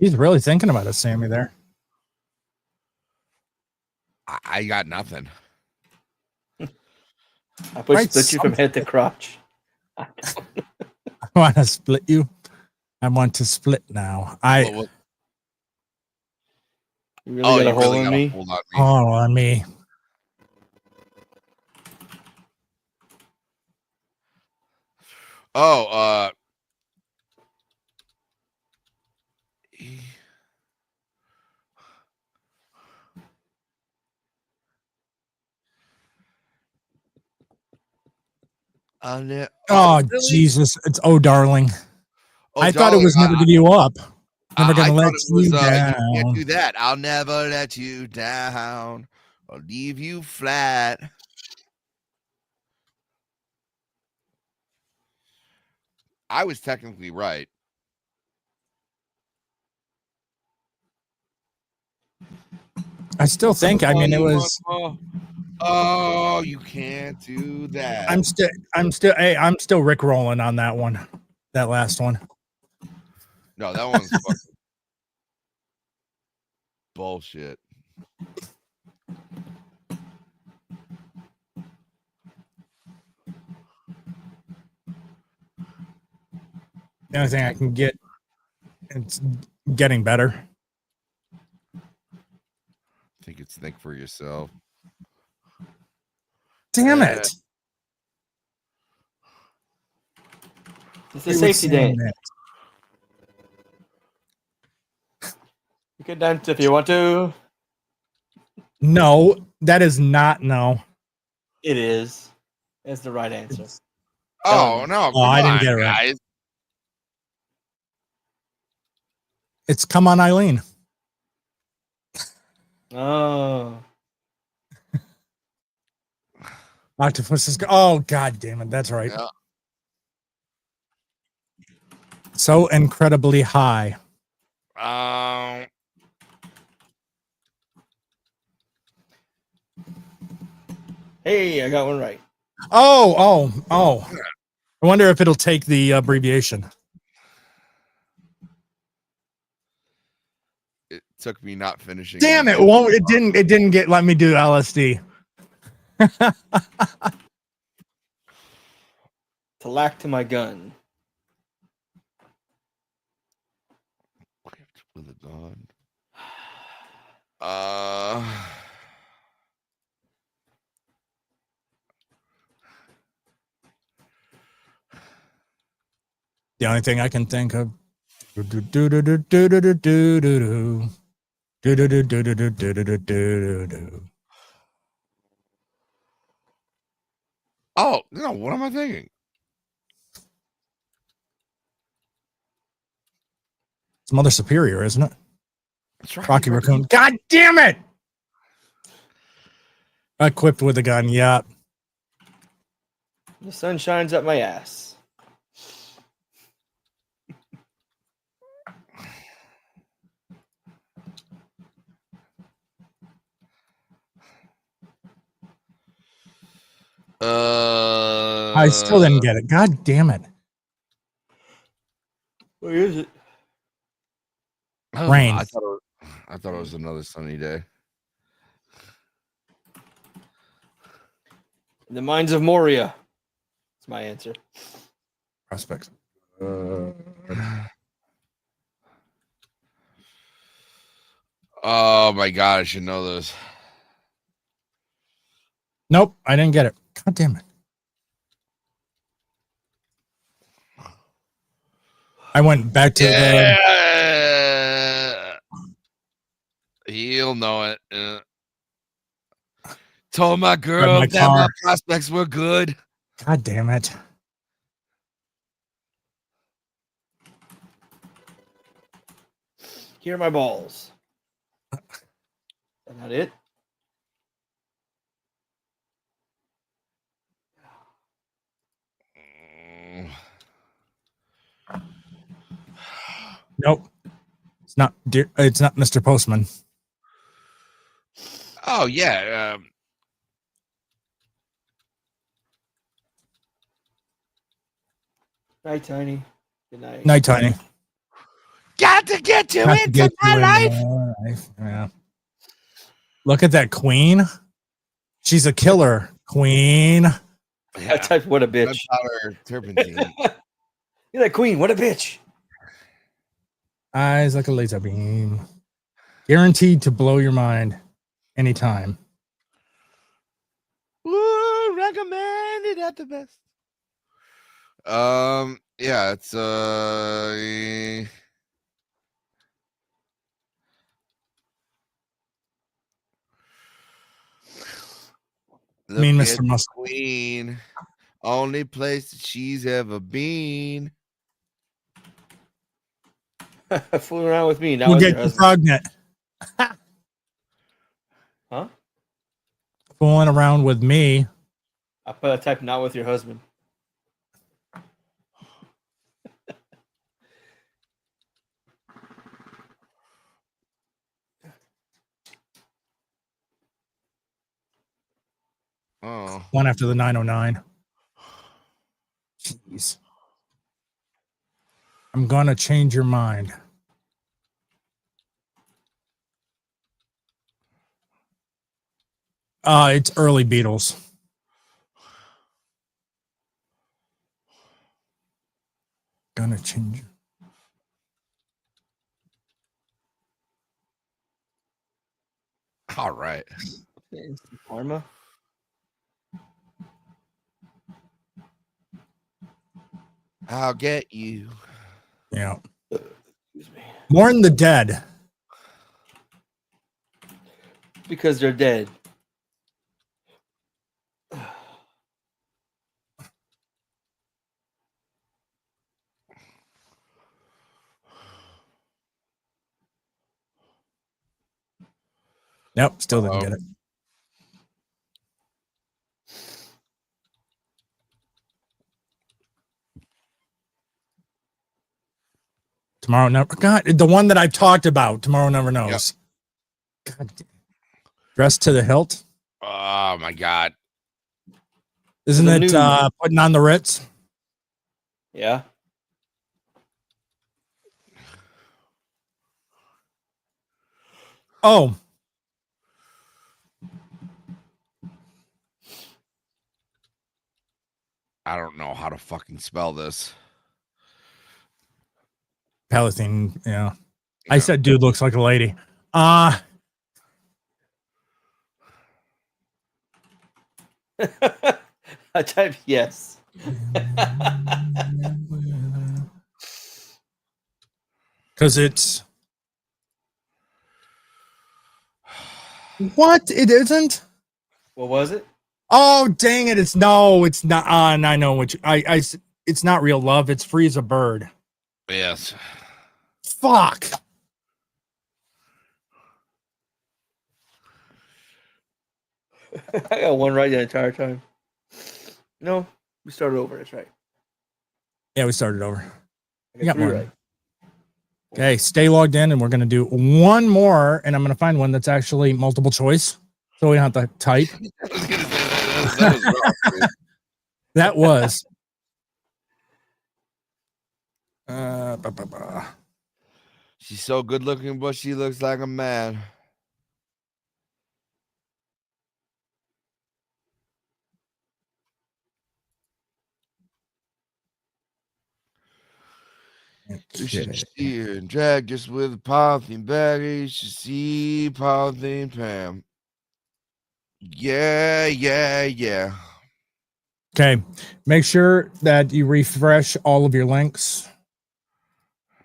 He's really thinking about it, Sammy, there. I got nothing. I put split you from head to crotch. I want to split you. I want to split now. You really got a hold on me? Hold on me. Oh, Oh, really? Jesus. It's Oh, Darling. I thought it was Never Give You Up. Never Gonna Let You Down. You can't do that. I'll never let you down. I'll leave you flat. I was technically right. I still think, I mean, it was. Oh, you can't do that. I'm still Rick rolling on that one. That last one. No, that one's fucking bullshit. The only thing I can get, it's getting better. I think it's Think for Yourself. Damn it. It's a safety dance. You can dance if you want to. No, that is not no. It is. That's the right answer. Oh no! Oh, I come didn't on, get it right. guys. It's Come On Eileen. Oh. Octopus is. Oh, God damn it. That's right. Yeah. So incredibly high. Hey, I got one right. Oh. I wonder if it'll take the abbreviation. It took me not finishing. Damn it! It didn't get. Let me do LSD. To lack to my gun. Equipped with a gun. The only thing I can think of. Oh no! What am I thinking? It's Mother Superior, isn't it? It's Rocky Raccoon. God damn it! Equipped with a gun. Yeah. The sun shines up my ass. I still didn't get it. God damn it. Where is it? Rain. I thought it was another sunny day. In the mines of Moria. That's my answer. Prospects. Oh my god! I should know this. Nope, I didn't get it. God damn it. I went back to the. He'll know it. Told my girl my that my car. prospects were good. God damn it. Here are my balls. Is that not it? Nope. It's not. It's not Mr. Postman. Oh yeah. Night, Tiny. Good night. Night, Tiny. Got to get you Got to into get my you in life. my life. Yeah. Look at that queen. She's a killer queen. I typed, what a bitch. Gunpowder turpentine. Look at that queen. What a bitch. Eyes like a laser beam. Guaranteed to blow your mind anytime. Woo, recommended at the best. Yeah, it's Mean look Mr. at the Mustard. Queen. Only place that she's ever been. Fooling around with me. Now We'll with get your your husband. frognet. Huh? Fooling around with me. I typed not with your husband. Oh. One after the 909. Jeez. I'm gonna change your mind. It's early Beatles. Gonna change. All right. Karma. I'll get you. Yeah. Excuse me. Mourn the Dead. Because they're dead. Nope, still didn't get it. Tomorrow never. God, the one that I've talked about. Tomorrow never knows. God, dressed to the hilt. Oh my god. Isn't The it new- putting on the Ritz? Yeah. Oh, I don't know how to fucking spell this. Palatine. Yeah. I Yeah. said, dude looks like a lady. I type yes. Because it's what? It isn't. What was it? Oh, dang it! It's not. And I know what it's not real love. It's freeze a bird. Yes. Fuck. I got one right the entire time. No, we started over. That's right. Yeah, we started over. I You got three one. right. Okay, stay logged in, and we're gonna do one more, and I'm gonna find one that's actually multiple choice, so we don't have to type. I was gonna say that was rough, dude. That was. Ba, ba, ba. She's so good looking, but she looks like a man. You should see her and drag just with a polythene bag. You should see polythene Pam. Yeah, yeah, yeah. Okay, make sure that you refresh all of your links,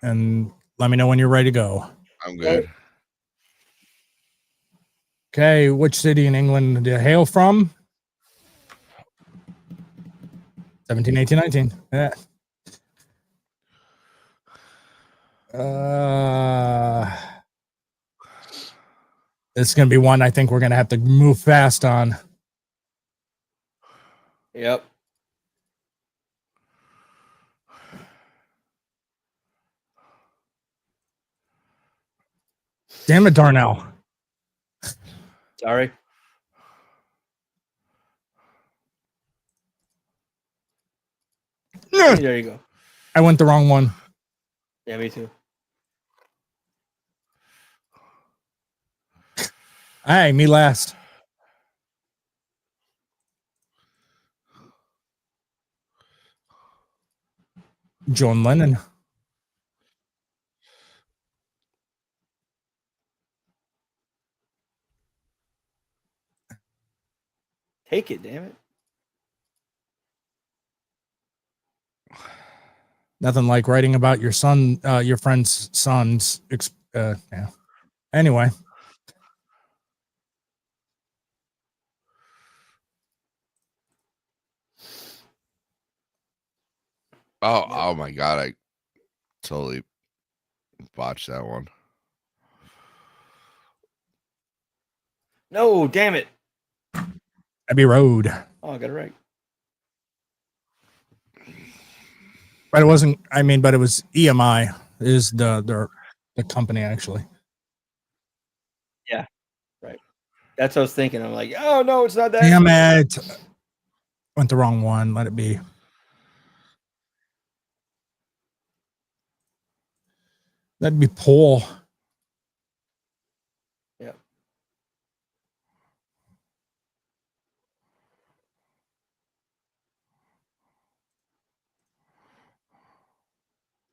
and let me know when you're ready to go. I'm good. Okay, which city in England did it hail from? 17, 18, 19. Yeah. This is going to be one I think we're going to have to move fast on. Yep. Damn it, Darnell. Sorry. Yeah, There you go. I went the wrong one. Yeah, me too. Hey, me last. John Lennon. Take it, damn it. Nothing like writing about your son, your friend's son's. Yeah. Anyway. Oh my god, I totally botched that one. No, damn it. Abbey Road. Oh, I got it right. But it wasn't. I mean, but it was EMI is the company actually. Yeah, right. That's what I was thinking. I'm like, oh no, it's not that. Damn it! Went the wrong one. Let it be. That'd be Paul. Yep.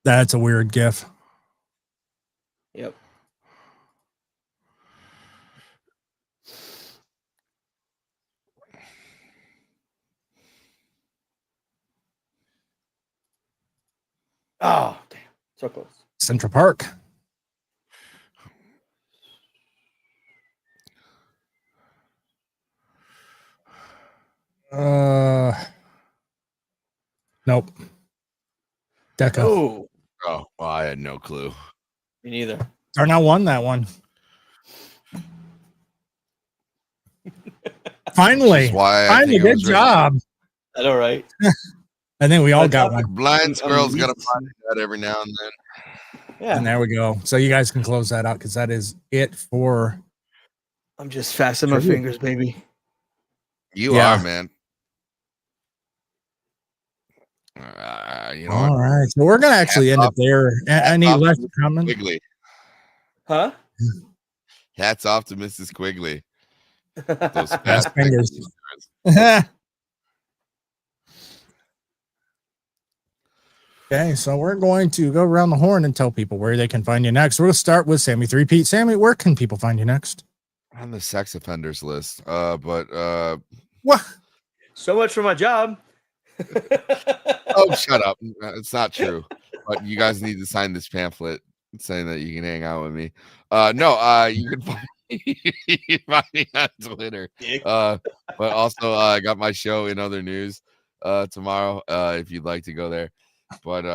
That's a weird gif. Yep. Oh, damn. So close. Central Park. Nope. Deca. Oh, Oh, well, I had no clue. me neither. Darnell won that one. Finally. Which is why I Finally, think it good was written. job. That all right? I think we all got one. Blind squirrel's got to find that every now and then. Yeah. And there we go. So you guys can close that out because that is it for. I'm just fastening my fingers, baby. You Yeah. are, man. You know All what? right. So we're going to actually end it there. Any off last to comments? Quigley. Huh? Hats off to Mrs. Quigley. Those Fast fast fingers. fingers. Okay, so we're going to go around the horn and tell people where they can find you next. We'll start with Sammy 3Pete. Sammy, where can people find you next? On the sex offenders list. But What? So much for my job. oh, shut up. It's not true. But you guys need to sign this pamphlet saying that you can hang out with me. You can find me on Twitter. But also I got my show in other news tomorrow if you'd like to go there. But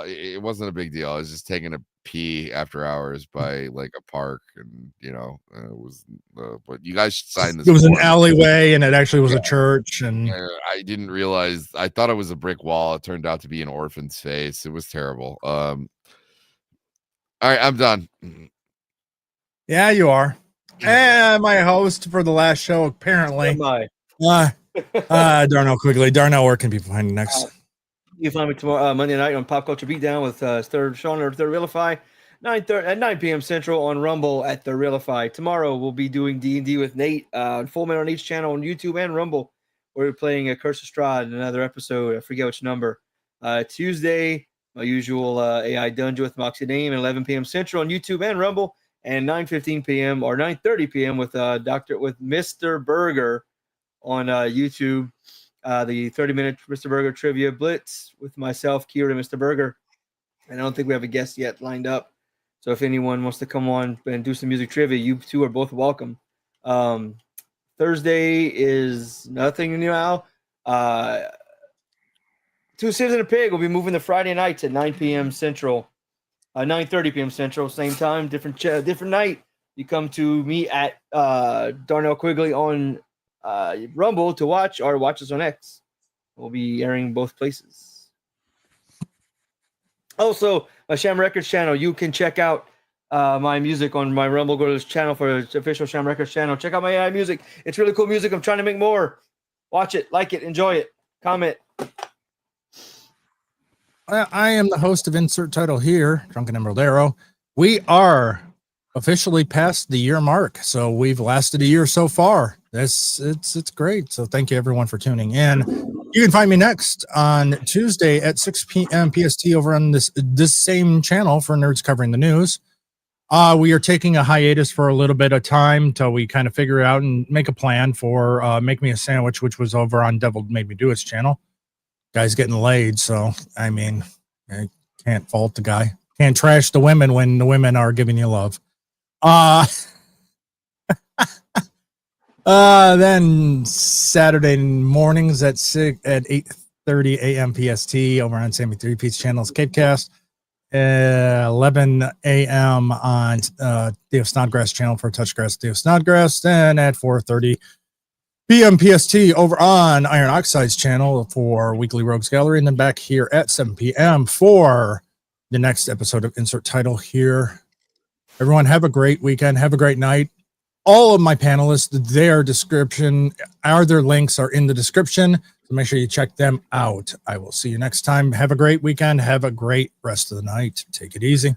it wasn't a big deal. I was just taking a pee after hours by like a park, and it was. But you guys should sign this. It was an form. alleyway, and it actually was a church. And I didn't realize. I thought it was a brick wall. It turned out to be an orphan's face. It was terrible. All right, I'm done. yeah, you are. And my host for the last show, apparently, Darnell Quiggley. Darnell, where can people find you next? You find me tomorrow, Monday night on Pop Culture Beatdown with Sean or Third Realify, 9:30 at 9 p.m. Central on Rumble at Third Realify. Tomorrow we'll be doing D&D with Nate, Full Man on each channel on YouTube and Rumble. We're playing a Curse of Strahd, another episode. I forget which number. Tuesday, my usual AI Dungeon with Moxie Dame at 11 p.m. Central on YouTube and Rumble, and 9:15 p.m. or 9:30 p.m. with Mr. Burger on YouTube. The 30-minute Mr. Burger Trivia Blitz with myself, Kira, and Mr. Burger. And I don't think we have a guest yet lined up. So if anyone wants to come on and do some music trivia, you two are both welcome. Thursday is nothing new now. Two Civs and a Pig will be moving to Friday nights at 9 p.m. Central. 9:30 p.m. Central, same time, different night. You come to me at Darnell Quiggley on Rumble to watch, or watch us on X. We'll be airing both places. Also, my Sham Records channel. You can check out my music on my Rumble. Go to this channel for the official Sham Records channel. Check out my AI music. It's really cool music. I'm trying to make more. Watch it, like it, enjoy it, comment. I am the host of Insert Title here, Drunken Emerald Arrow. We are officially past the year mark, so we've lasted a year so far. It's great. So thank you everyone for tuning in. You can find me next on Tuesday at 6 p.m. PST over on this same channel for Nerds Covering the News. We are taking a hiatus for a little bit of time till we kind of figure out and make a plan for Make Me a Sandwich, which was over on Devil Made Me Do It's channel. Guy's getting laid, so I mean, I can't fault the guy. Can't trash the women when the women are giving you love. Then Saturday mornings at 8:30 a.m. PST over on Sammy 3P's channel's Capecast. 11 a.m. on Theo Snodgrass channel for Touchgrass Theo Snodgrass. Then at 4:30 p.m. PST over on Iron Oxide's channel for Weekly Rogues Gallery. And then back here at 7 p.m. for the next episode of Insert Title here. Everyone have a great weekend. Have a great night. All of my panelists, their links are in the description. So make sure you check them out. I will see you next time. Have a great weekend. Have a great rest of the night. Take it easy.